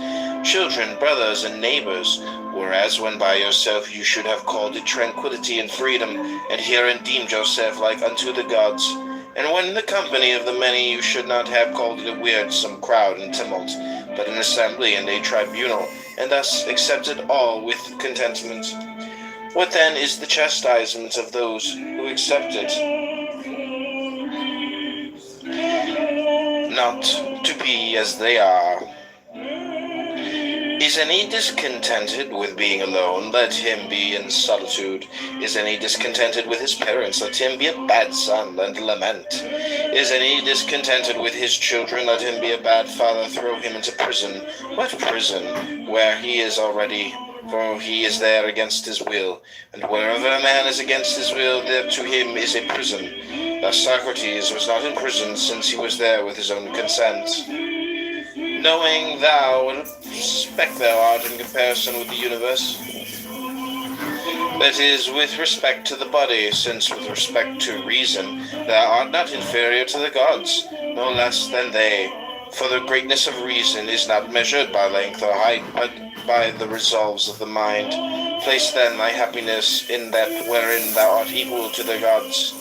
children, brothers, and neighbors, whereas when by yourself you should have called it tranquility and freedom, and herein deemed yourself like unto the gods. And when in the company of the many you should not have called it a weirdsome crowd and tumult, but an assembly and a tribunal, and thus accepted all with contentment. What then is the chastisement of those who accept it? Not to be as they are. Is any discontented with being alone? Let him be in solitude. Is any discontented with his parents? Let him be a bad son and lament. Is any discontented with his children? Let him be a bad father. Throw him into prison. What prison? Where he is already, for he is there against his will. And wherever a man is against his will, there to him is a prison. Thus Socrates was not in prison, since he was there with his own consent. Knowing thou what a speck thou art in comparison with the universe. That is, with respect to the body, since with respect to reason, thou art not inferior to the gods, no less than they. For the greatness of reason is not measured by length or height, but by the resolves of the mind. Place then thy happiness in that wherein thou art equal to the gods.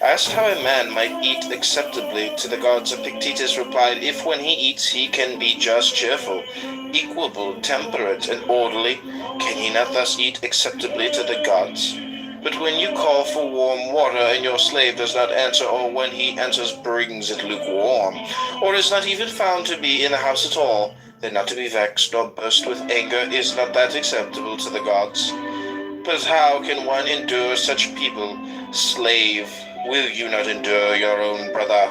Asked how a man might eat acceptably to the gods, Epictetus replied, if when he eats he can be just, cheerful, equable, temperate, and orderly, can he not thus eat acceptably to the gods? But when you call for warm water and your slave does not answer, or when he enters brings it lukewarm, or is not even found to be in the house at all, then not to be vexed nor burst with anger, is not that acceptable to the gods? But how can one endure such people? Slave, will you not endure your own brother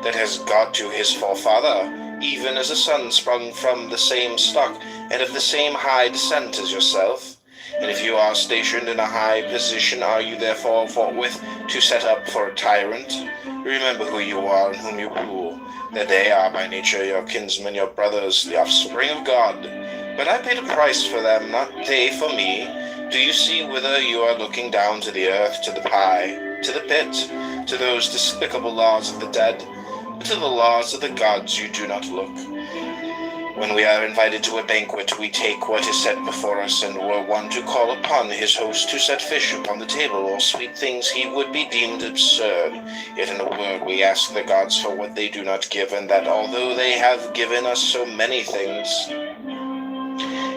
that has got to his forefather, even as a son sprung from the same stock and of the same high descent as yourself? And if you are stationed in a high position, are you therefore forthwith to set up for a tyrant? Remember who you are and whom you rule, that they are by nature your kinsmen, your brothers, the offspring of God. But I paid a price for them, not they for me. Do you see whither you are looking? Down to the earth, to the pie, to the pit, to those despicable laws of the dead? But to the laws of the gods you do not look. When we are invited to a banquet, we take what is set before us, and were one to call upon his host to set fish upon the table, or sweet things, he would be deemed absurd. Yet in a word, we ask the gods for what they do not give, and that although they have given us so many things,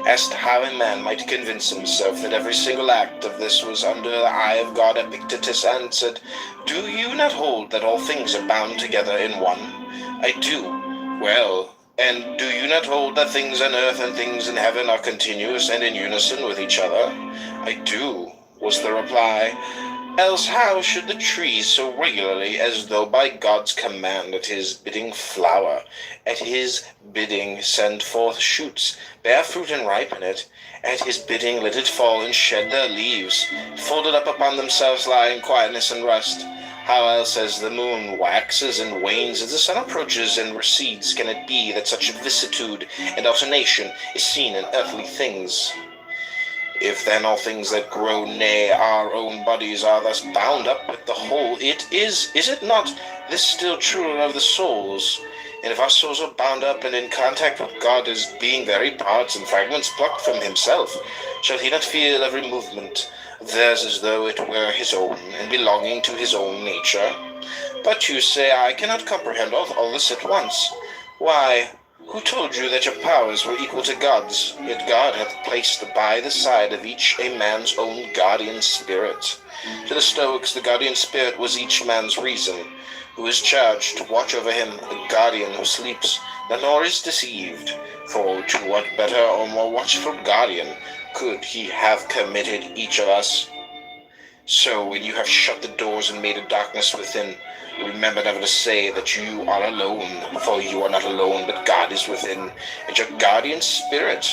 asked how a man might convince himself that every single act of this was under the eye of God, Epictetus answered, do you not hold that all things are bound together in one? I do. Well, and do you not hold that things on earth and things in heaven are continuous and in unison with each other? I do, was the reply. Else how should the trees so regularly, as though by God's command, at his bidding flower, at his bidding send forth shoots, bear fruit and ripen it, at his bidding let it fall and shed their leaves, folded up upon themselves lie in quietness and rest? How else, as the moon waxes and wanes, as the sun approaches and recedes, can it be that such vicissitude and alternation is seen in earthly things? If then all things that grow, nay, our own bodies, are thus bound up with the whole, is it not this still truer of the souls? And if our souls are bound up and in contact with God as being very parts and fragments plucked from himself, shall he not feel every movement of theirs as though it were his own, and belonging to his own nature? But you say, I cannot comprehend all this at once. Why, who told you that your powers were equal to God's? Yet God hath placed by the side of each a man's own guardian spirit. To the Stoics, the guardian spirit was each man's reason, who is charged to watch over him, a guardian who sleeps, nor is deceived. For to what better or more watchful guardian could he have committed each of us? So when you have shut the doors and made a darkness within, remember never to say that you are alone, for you are not alone, but God is within, and your guardian spirit.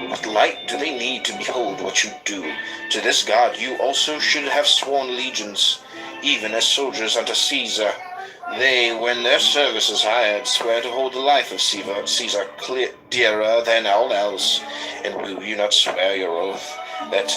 What light do they need to behold what you do? To this God you also should have sworn allegiance, even as soldiers unto Caesar. They, when their service is hired, swear to hold the life of Caesar dearer than all else. And will you not swear your oath that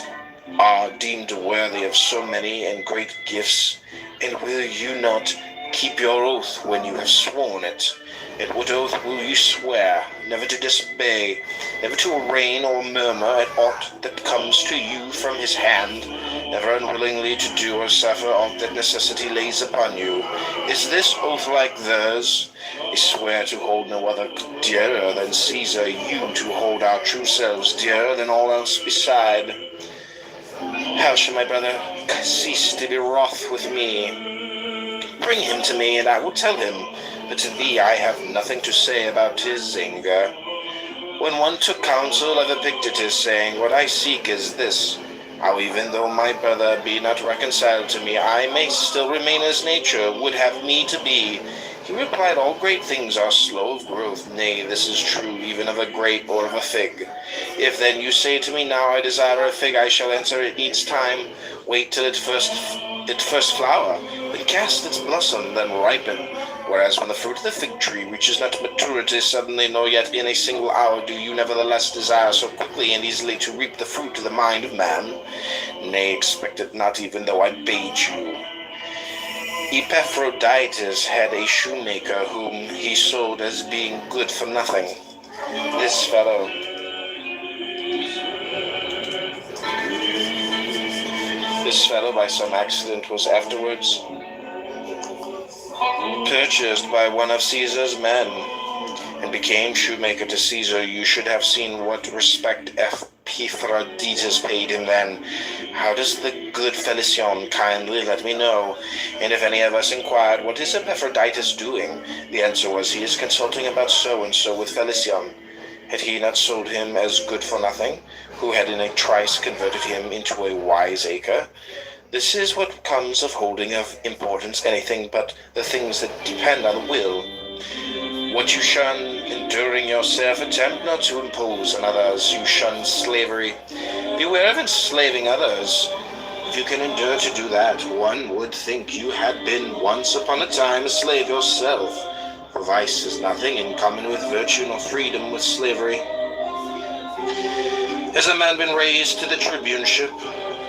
are deemed worthy of so many and great gifts? And will you not keep your oath when you have sworn it? And what oath will you swear? Never to disobey, never to arraign or murmur at aught that comes to you from his hand, never unwillingly to do or suffer aught that necessity lays upon you. Is this oath like theirs? They swear to hold no other dearer than Caesar, you to hold our true selves dearer than all else beside. How shall my brother cease to be wroth with me? Bring him to me, and I will tell him. But to thee I have nothing to say about his anger. When one took counsel of Epictetus, saying, what I seek is this, how even though my brother be not reconciled to me, I may still remain as nature would have me to be, he replied, all great things are slow of growth. Nay, this is true even of a grape or of a fig. If then you say to me, now I desire a fig, I shall answer, it needs time. Wait till it first flower, then cast its blossom, then ripen. Whereas when the fruit of the fig tree reaches not to maturity suddenly, nor yet in a single hour, do you nevertheless desire so quickly and easily to reap the fruit of the mind of man? Nay, expect it not, even though I bade you. Epaphroditus had a shoemaker whom he sold as being good for nothing. This fellow by some accident was afterwards purchased by one of Caesar's men, and became shoemaker to Caesar. You should have seen what respect Epaphroditus paid him then. How does the good Felicion? Kindly let me know. And if any of us inquired, what is Epaphroditus doing? The answer was, he is consulting about so-and-so with Felicion. Had he not sold him as good for nothing, who had in a trice converted him into a wiseacre? This is what comes of holding of importance anything but the things that depend on the will. What you shun, enduring yourself, attempt not to impose on others. You shun slavery. Beware of enslaving others. If you can endure to do that, one would think you had been once upon a time a slave yourself. For vice has nothing in common with virtue, nor freedom with slavery. Has a man been raised to the tribuneship?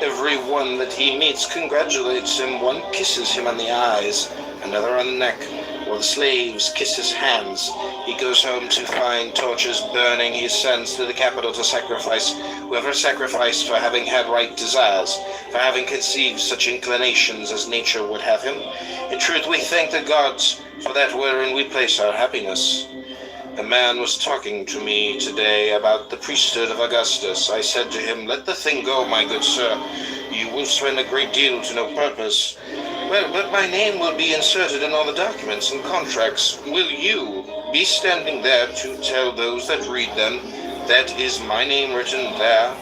Every one that he meets congratulates him. One kisses him on the eyes, another on the neck, while the slaves kiss his hands. He goes home to find torches burning. He sends to the capital to sacrifice. Whoever sacrificed for having had right desires, for having conceived such inclinations as nature would have him. In truth, we thank the gods for that wherein we place our happiness. A man was talking to me today about the priesthood of Augustus. I said to him, let the thing go, my good sir. You will spend a great deal to no purpose. Well, but my name will be inserted in all the documents and contracts. Will you be standing there to tell those that read them, that is my name written there?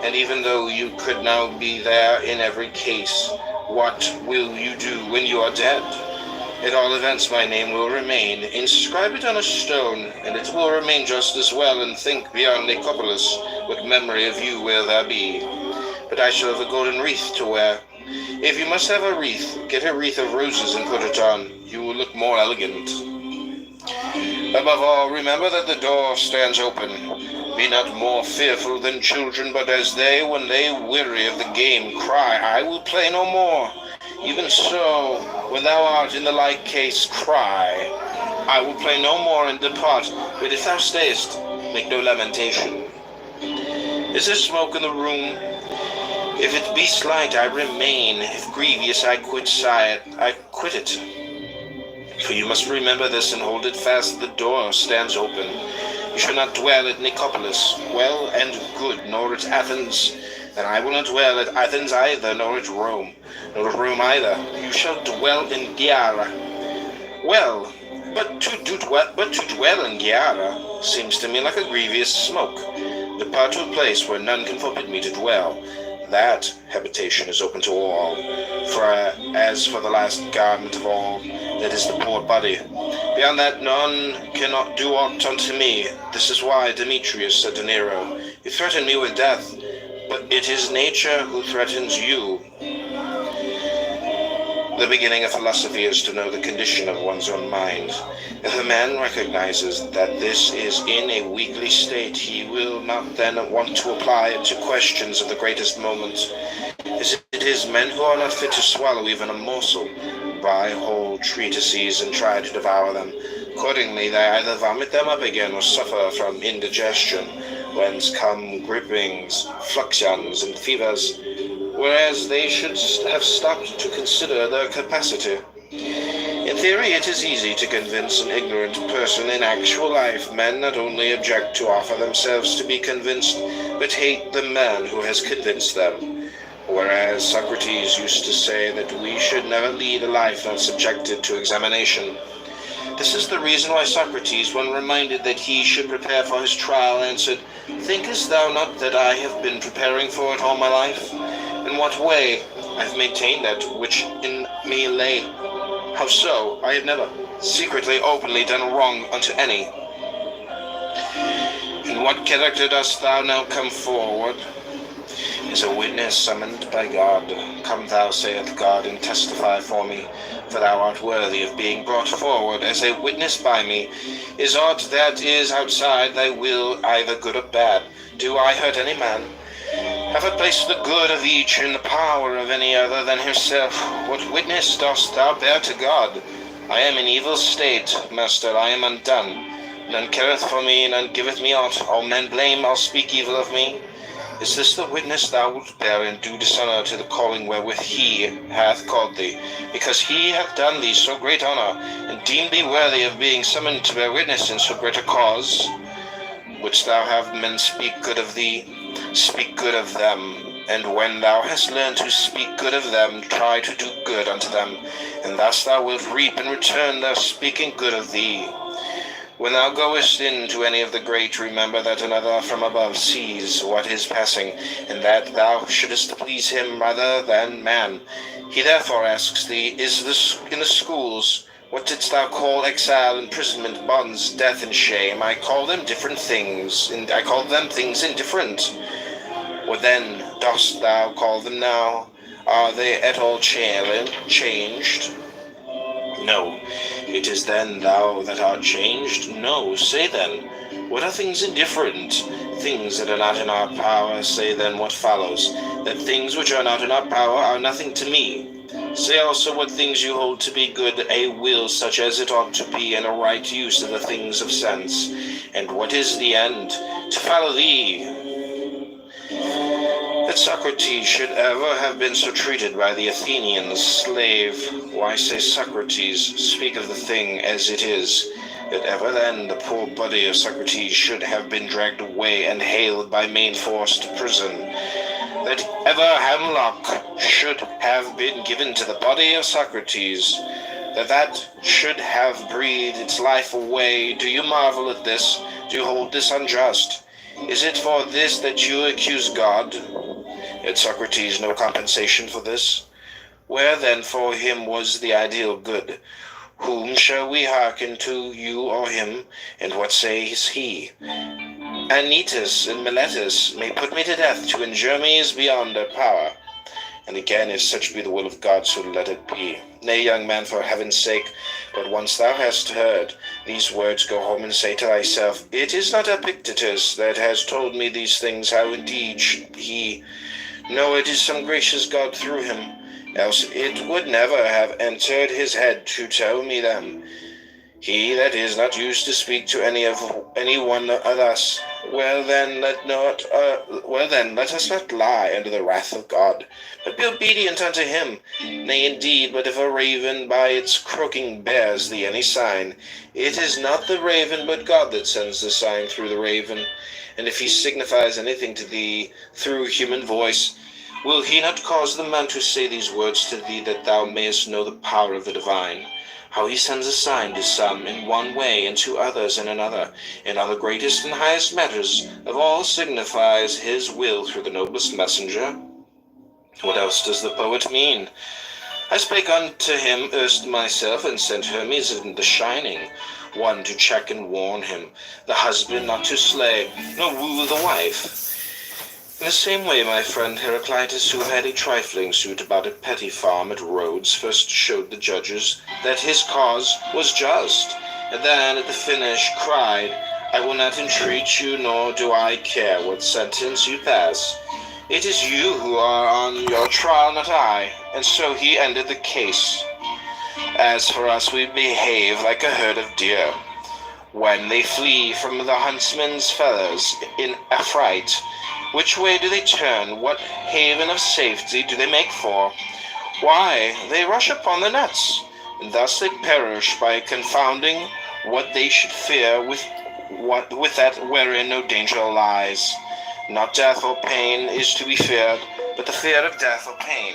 And even though you could now be there in every case, what will you do when you are dead? At all events, my name will remain. Inscribe it on a stone, and it will remain just as well, and think beyond Nicopolis, what memory of you will there be. But I shall have a golden wreath to wear. If you must have a wreath, get a wreath of roses and put it on. You will look more elegant. Above all, remember that the door stands open. Be not more fearful than children, but as they, when they weary of the game, cry, I will play no more. Even so, when thou art in the like case, cry, I will play no more, and depart. But if thou stayest, make no lamentation. Is there smoke in the room? If it be slight, I remain. If grievous, I quit it. For you must remember this and hold it fast. The door stands open. You shall not dwell at Nicopolis, well and good, nor at Athens. And I will not dwell at Athens either, nor at Rome, nor at Rome either. You shall dwell in Gyara. Well, but to dwell in Gyara seems to me like a grievous smoke. Depart to a place where none can forbid me to dwell. That habitation is open to all. For as for the last garment of all, that is the poor body. Beyond that, none cannot do aught unto me. This is why Demetrius said to Nero, you threaten me with death, but it is nature who threatens you. The beginning of philosophy is to know the condition of one's own mind. If a man recognizes that this is in a weakly state, he will not then want to apply it to questions of the greatest moment. It is men who are not fit to swallow even a morsel, buy whole treatises and try to devour them. Accordingly, they either vomit them up again or suffer from indigestion, whence come gripings, fluxions, and fevers, whereas they should have stopped to consider their capacity. In theory, it is easy to convince an ignorant person. In actual life, men not only object to offer themselves to be convinced, but hate the man who has convinced them. Whereas Socrates used to say that we should never lead a life not subjected to examination. This is the reason why Socrates, when reminded that he should prepare for his trial, answered, thinkest thou not that I have been preparing for it all my life? In what way? I have maintained that which in me lay. How so? I have never secretly, openly done wrong unto any. In what character dost thou now come forward? As a witness summoned by God. Come thou, saith God, and testify for me, for thou art worthy of being brought forward as a witness by me. Is aught that is outside thy will either good or bad? Do I hurt any man? Have I placed the good of each in the power of any other than himself? What witness dost thou bear to God? I am in evil state, master, I am undone. None careth for me, none giveth me aught. All men blame, all speak evil of me. Is this the witness thou wilt bear, and do dishonor to the calling wherewith he hath called thee? Because he hath done thee so great honor, and deemed thee worthy of being summoned to bear witness in so great a cause, wouldst thou have men speak good of thee, speak good of them. And when thou hast learned to speak good of them, try to do good unto them, and thus thou wilt reap in return their speaking good of thee. When thou goest in to any of the great, remember that another from above sees what is passing, and that thou shouldest please him rather than man. He therefore asks thee, is this in the schools? What didst thou call exile, imprisonment, bonds, death, and shame? I call them different things, and I call them things indifferent. What then dost thou call them now? Are they at all changed? No. It is then thou that art changed? No. Say then, what are things indifferent? Things that are not in our power. Say then what follows, that things which are not in our power are nothing to me. Say also what things you hold to be good, a will such as it ought to be, and a right use of the things of sense. And what is the end? To follow thee. That Socrates should ever have been so treated by the Athenians, slave. Why say Socrates? Speak of the thing as it is. That ever then the poor body of Socrates should have been dragged away and haled by main force to prison. That ever hemlock should have been given to the body of Socrates. That should have breathed its life away. Do you marvel at this? Do you hold this unjust? Is it for this that you accuse God? Had Socrates no compensation for this? Where then for him was the ideal good? Whom shall we hearken to, you or him? And what says he? Anytus and Miletus may put me to death, to injure me is beyond their power. And again, if such be the will of God, so let it be. Nay, young man, for heaven's sake, but once thou hast heard these words, go home and say to thyself, it is not Epictetus that has told me these things, how indeed should he? No, it is some gracious God through him, else it would never have entered his head to tell me them. He that is not used to speak to any one of us, well then let us not lie under the wrath of God, but be obedient unto him. Nay, indeed, but if a raven by its croaking bears thee any sign, it is not the raven but God that sends the sign through the raven. And if he signifies anything to thee through human voice, will he not cause the man to say these words to thee, that thou mayest know the power of the divine? How he sends a sign to some in one way, and to others in another, and on the greatest and highest matters of all signifies his will through the noblest messenger. What else does the poet mean? I spake unto him erst myself, and sent Hermes in the shining, one to check and warn him, the husband not to slay, nor woo the wife. In the same way, my friend Heraclitus, who had a trifling suit about a petty farm at Rhodes, first showed the judges that his cause was just, and then at the finish cried, I will not entreat you, nor do I care what sentence you pass. It is you who are on your trial, not I. And so he ended the case. As for us, we behave like a herd of deer. When they flee from the huntsman's fellows in affright, which way do they turn? What haven of safety do they make for? Why, they rush upon the nets, and thus they perish by confounding what they should fear with that wherein no danger lies. Not death or pain is to be feared, but the fear of death or pain.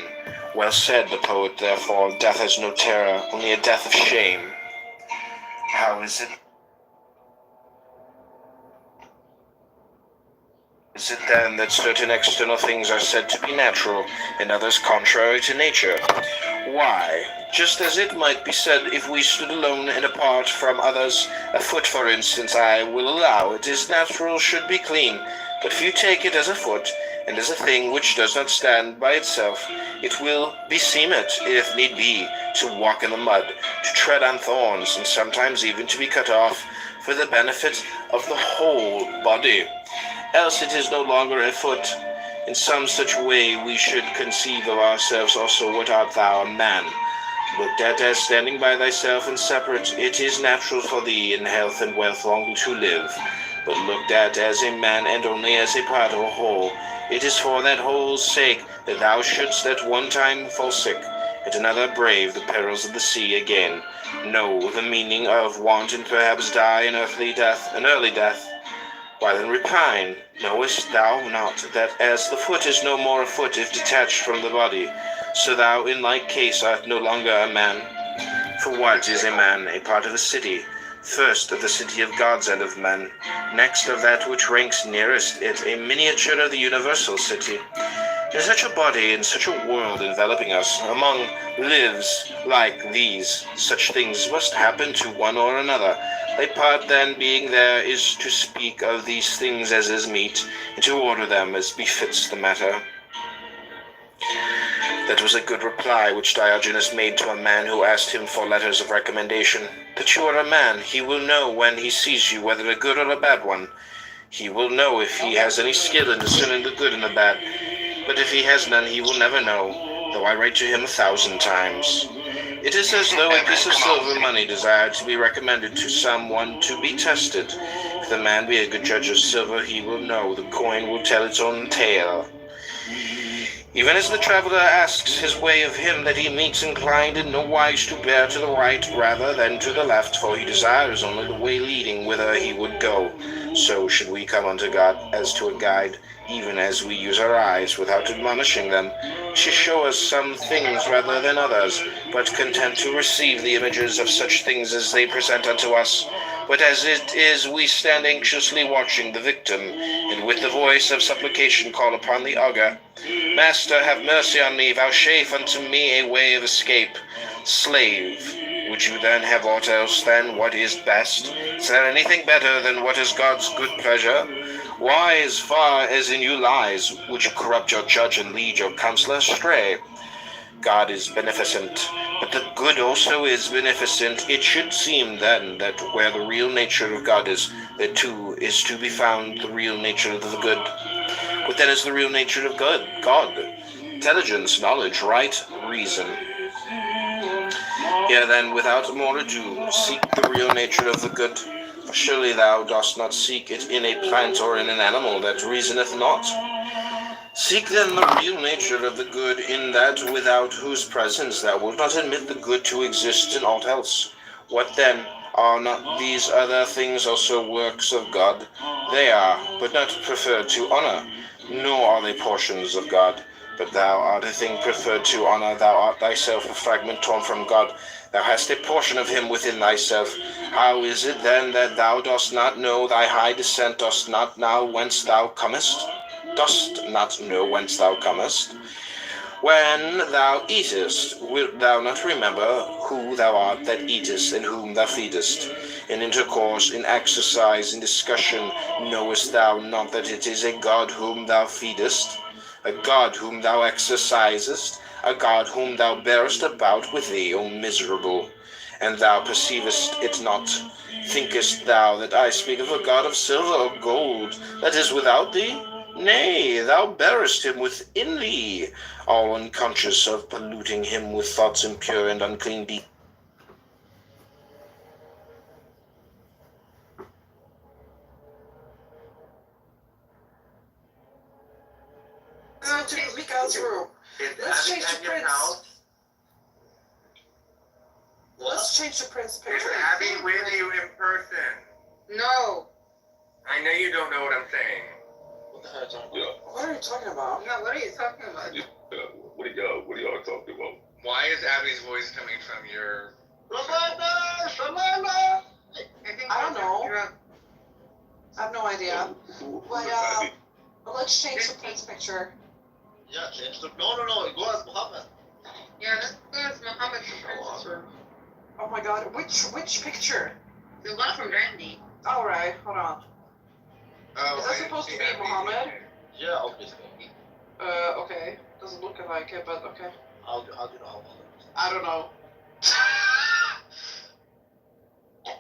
Well said the poet, therefore, death has no terror, only a death of shame. How is it? Is it then that certain external things are said to be natural, and others contrary to nature? Why, just as it might be said if we stood alone and apart from others, a foot, for instance, I will allow it is natural should be clean, but if you take it as a foot, and as a thing which does not stand by itself, it will beseem it, if need be, to walk in the mud, to tread on thorns, and sometimes even to be cut off, for the benefit of the whole body. Else it is no longer a foot. In some such way we should conceive of ourselves also. What art thou, a man? Looked at as standing by thyself and separate, it is natural for thee in health and wealth long to live. but looked at as a man and only as a part of a whole. It is for that whole's sake that thou shouldst at one time fall sick, at another brave the perils of the sea again, know the meaning of want, and perhaps die an early death. Why then repine? Knowest thou not that as the foot is no more a foot if detached from the body, so thou in like case art no longer a man? For what is a man? A part of a city, first of the city of gods and of men, next of that which ranks nearest it, a miniature of the universal city. In such a body, in such a world enveloping us, among lives like these, such things must happen to one or another. Thy part then being there is to speak of these things as is meet, and to order them as befits the matter. That was a good reply which Diogenes made to a man who asked him for letters of recommendation. That you are a man, he will know when he sees you whether a good or a bad one. He will know if he has any skill in discerning the good and the bad. But if he has none, he will never know, though I write to him 1,000 times. It is as though a piece of silver money desired to be recommended to someone to be tested. If the man be a good judge of silver, he will know the coin will tell its own tale. Even as the traveler asks his way of him that he meets, inclined in no wise to bear to the right rather than to the left, for he desires only the way leading whither he would go, so should we come unto God as to a guide, even as we use our eyes without admonishing them, to show us some things rather than others, but content to receive the images of such things as they present unto us. But as it is, we stand anxiously watching the victim, and with the voice of supplication call upon the augur, Master, have mercy on me, vouchsafe unto me a way of escape. Slave, would you then have aught else than what is best? Is there anything better than what is God's good pleasure? Why, as far as in you lies, would you corrupt your judge and lead your counselor astray? God is beneficent, but the good also is beneficent. It should seem then that where the real nature of God is, there too is to be found the real nature of the good. What then is the real nature of God? Intelligence, knowledge, right, reason. Here then, without more ado, seek the real nature of the good. For surely thou dost not seek it in a plant or in an animal that reasoneth not. Seek then the real nature of the good in that without whose presence thou wilt not admit the good to exist in aught else. What then? Are not these other things also works of God? They are, but not preferred to honor, nor are they portions of God. But thou art a thing preferred to honor, thou art thyself a fragment torn from God. Thou hast a portion of him within thyself. How is it then that thou dost not know thy high descent, dost not know whence thou comest? Dost not know whence thou comest? When thou eatest, wilt thou not remember who thou art that eatest, and whom thou feedest? In intercourse, in exercise, in discussion, knowest thou not that it is a God whom thou feedest, a God whom thou exercisest, a God whom thou bearest about with thee, O miserable? And thou perceivest it not. Thinkest thou that I speak of a God of silver or gold, that is without thee? Nay, thou bearest him within thee, all unconscious of polluting him with thoughts impure and unclean deeds. To Mikael's room. Let's change the prints. Let's change the prints picture. Is Abby with you in person? No. I know you don't know what I'm saying. What the hell are you talking about? What are you talking about? No, what are you talking about? What are y'all talking about? Why is Abby's voice coming from your... I don't know. I have no idea. But let's change the prints picture. Yeah, change the... No, go as Muhammad. Yeah, let's go as Muhammad's princess room. Oh my god, which picture? The one from Randy. Alright, hold on. Oh, Is that supposed to be Muhammad? Yeah, obviously. Okay. Doesn't look like it, but okay. How do you know how Muhammad? I don't know.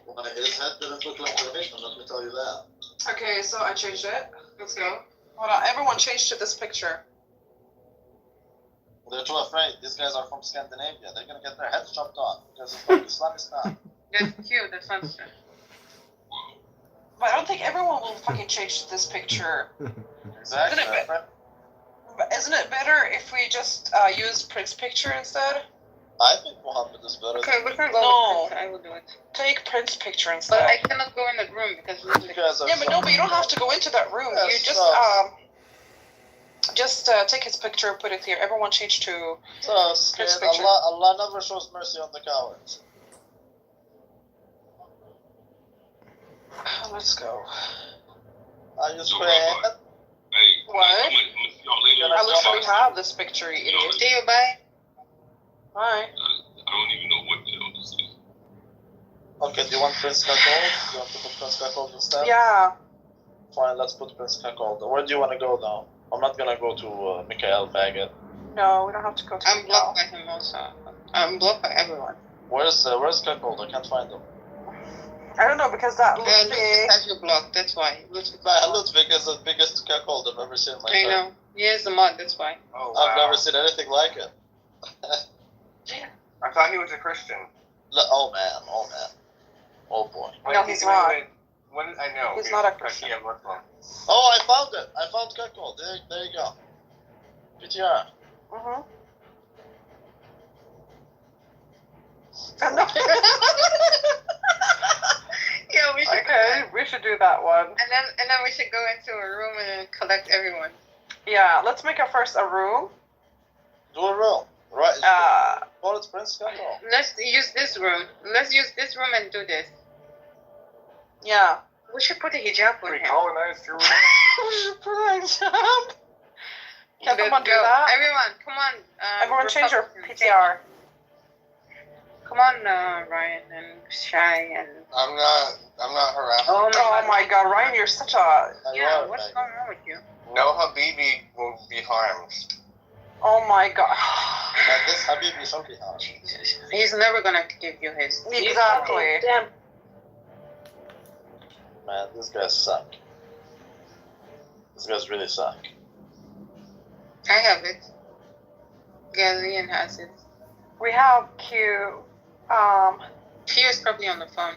Well, his head didn't look like the vision, let me tell you that. Okay, so I changed it. Let's go. Hold on, everyone changed to this picture. They're too afraid. These guys are from Scandinavia. They're gonna get their heads chopped off because it's like Islam is not. That's cute. That's fun stuff. But I don't think everyone will fucking change this picture. Exactly. Isn't it better if we just use Prince's picture instead? I think Mohammed is better. Okay, we can go No. with Prince. I will do it. Take Prince's picture But instead. I cannot go in that room because Yeah, but no, but you don't have to go into that room. Yes, You just take his picture, put it here. Everyone change to So, Prince's picture. Allah never shows mercy on the cowards. Let's go. Are you squared? What? I literally have this picture, you idiot. see you. Bye. Bye. I don't even know what the hell this is. Okay, do you want Prince Cuckold? Do you want to put Prince Cuckold instead? Yeah. Fine, let's put Prince Cuckold. Where do you want to go now? I'm not gonna go to Mikhail Baggett. No, we don't have to go to I'm blocked by him also. I'm blocked by everyone. Where's Cuckold? I can't find him. I don't know because that Ludwig Ludwig. has you blocked. That's why. Ludwig. Ludwig is the biggest Cuckold I've ever seen in my I life. know. He is the mod. That's why. Oh, I've never seen anything like it. I thought he was a Christian. Oh man. Oh boy. No, he's not. When I know. He's not a Christian. Muslim. Oh, I found it. I found Cuckold. There you go. PTR. Mhm. Yeah, we should. Okay, we should do that one. And then we should go into a room and collect everyone. Yeah, let's make a room. Do a roll. Right. Well, it's Prince Cuckold. Let's use this room. Let's use this room and do this. Yeah. We should put a hijab on him. Colonized your We should put a hijab. Can someone do that? Everyone, come on. Everyone change your Republicans, PTR. Come on, Ryan and Shy and. I'm not harassing. Oh my god, Ryan, you're such a... Yeah, what's going on with you? No Habibi will be harmed. Oh my god. And this Habibi shall be harmed. Jesus. He's never gonna give you his. Exactly. Damn. Man, these guys suck. These guys really suck. I have it. Galilean has it. We have Q. Q is probably on the phone.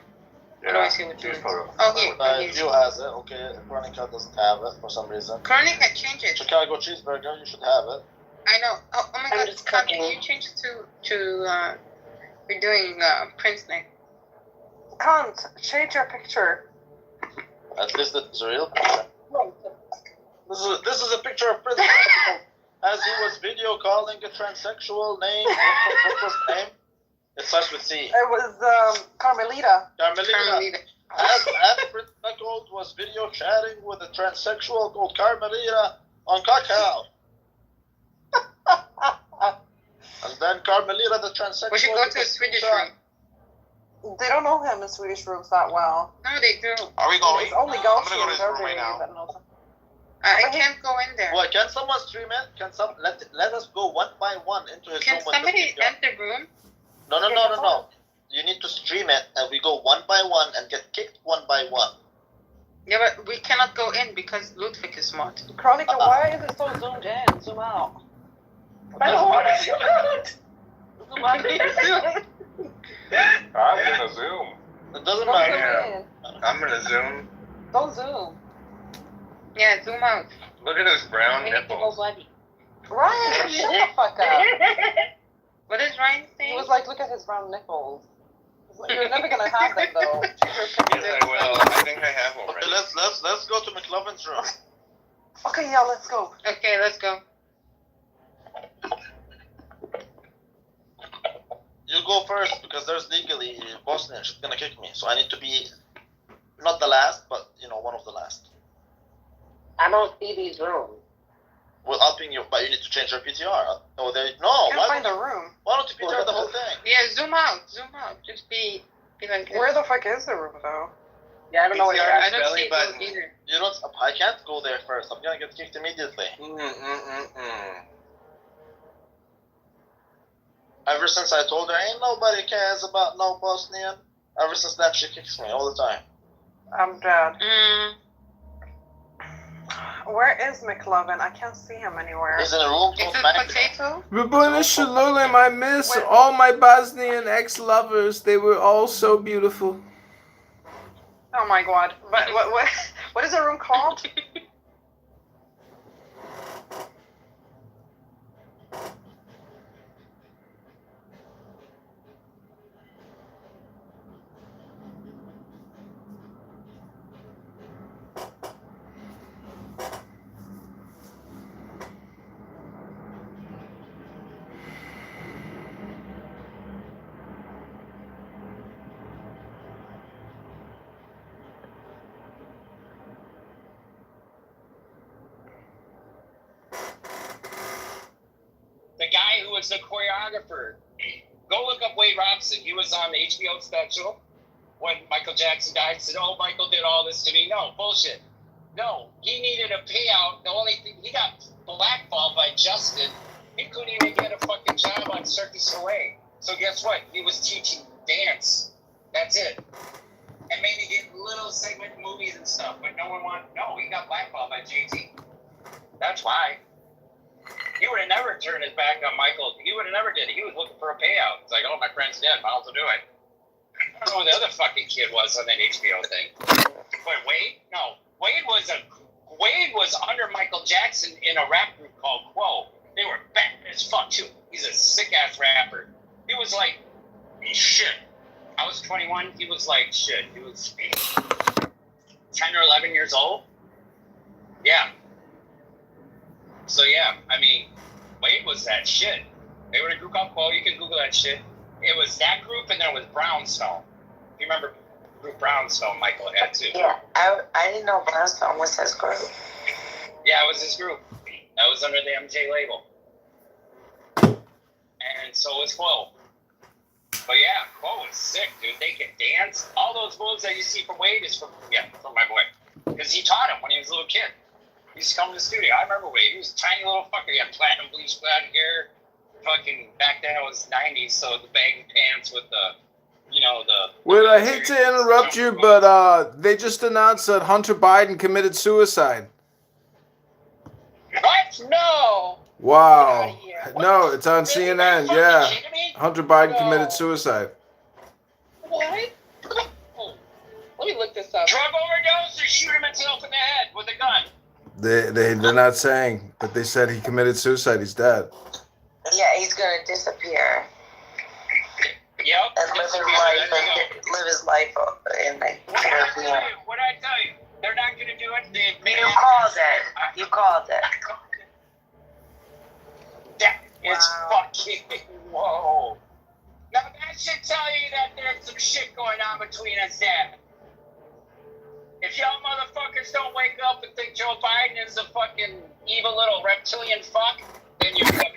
Yeah, Otherwise he would do she's it. probably- Oh, here. View has it. Okay, Veronica doesn't have it for some reason. Chronic had changed it. Chicago cheeseburger, you should have it. I know. Oh my I'm god, just can cooking. you change it to we're doing Prince name. Can't change your picture. At least it's a real picture. This is a picture of Prince Cuckold as he was video calling a transsexual name. What was the name? It starts with C. It was Carmelita. Carmelita. As Prince Cuckold was video chatting with a transsexual called Carmelita on Kakao. And then Carmelita, the transsexual. We should go to a Swedish room. They don't know him in Swedish rooms that well. No, they do. Are we going? It's only I'm Gulf gonna go to his room right now. I can't go in there. Well, can someone stream it? Can some let us go one by one into his Can room? with somebody the enter the room? No. You need to stream it, and we go one by one and get kicked one by one. Yeah, but we cannot go in because Ludwig is smart. Chronica, why is it so zoomed in? Zoom out. I don't want to zoom out. Zoom out. I'm gonna zoom. It doesn't Don't matter. zoom in. I'm gonna zoom. Don't zoom. Yeah, zoom out. Look at those brown We need to go nipples. buddy. Ryan, shut the fuck up. What is Ryan saying? He was like, look at his brown nipples. You're never gonna have them though. Yes, I will. I think I have Okay, already. let's go to McLovin's room. Okay, yeah, let's go. Okay, let's go. You go first because there's legally Bosnian. She's gonna kick me, so I need to be not the last, but one of the last. I don't see these rooms. Well, I'll ping you, but you need to change your PTR. Oh, there. No, Can't find a room. why don't you PTR the whole thing? Yeah, zoom out. Just be like this. Where the fuck is the room though? Yeah, I don't know what PTR you're. I is don't belly see button. those either. You don't. I can't go there first. I'm gonna get kicked immediately. Ever since I told her, ain't nobody cares about no Bosnian. Ever since that, she kicks me all the time. I'm dead. Mm. Where is McLovin? I can't see him anywhere. He's in a room Is called it Magnet. potato? Rabuna Shalom, I miss all my Bosnian ex-lovers. They were all so beautiful. Oh my god. What is the room called? The guy who was the choreographer. Go look up Wade Robson. He was on the HBO special when Michael Jackson died. Said, "Oh, Michael did all this to me." No, bullshit. No, he needed a payout. The only thing, he got blackballed by Justin. He couldn't even get a fucking job on Cirque du Soleil. So guess what? He was teaching dance. That's it. And maybe get little segment movies and stuff, but no one wanted. No, he got blackballed by JT. That's why. He would have never turned his back on Michael. He would have never did it. He was looking for a payout. It's like, oh, my friend's dead. Might as well do it. I don't know who the other fucking kid was on that HBO thing. But Wade? No. Wade was under Michael Jackson in a rap group called Quo. They were bad as fuck, too. He's a sick-ass rapper. He was like, shit. I was 21. He was like, shit. He was 10 or 11 years old. Yeah. So, yeah, I mean, Wade was that shit. They were in a group called Quo. You can Google that shit. It was that group, and then it was Brownstone. You remember group Brownstone Michael had, too? Yeah, I didn't know Brownstone was his group. Yeah, it was his group. That was under the MJ label. And so was Quo. But, yeah, Quo was sick, dude. They could dance. All those moves that you see from Wade is from my boy. Because he taught him when he was a little kid. He used to come to the studio. I remember Wade. He was a tiny little fucker. He had platinum bleached blonde hair. Fucking back then it was 90s, so the baggy pants with the, Well, I hate to interrupt you, but they just announced that Hunter Biden committed suicide. What? No. Wow. No, it's on CNN. Yeah. Hunter Biden committed suicide. What? Let me look this up. Drug overdose or shoot himself in the head with a gun? They're not saying, but they said he committed suicide. He's dead. Yeah, he's gonna disappear. Yep. And live his life in the Caribbean. What did I tell you? They're not gonna do it. You called it. You called it. That is fucking whoa. Now that should tell you that there's some shit going on between us, Dad. If y'all motherfuckers don't wake up and think Joe Biden is a fucking evil little reptilian fuck, then you're fucking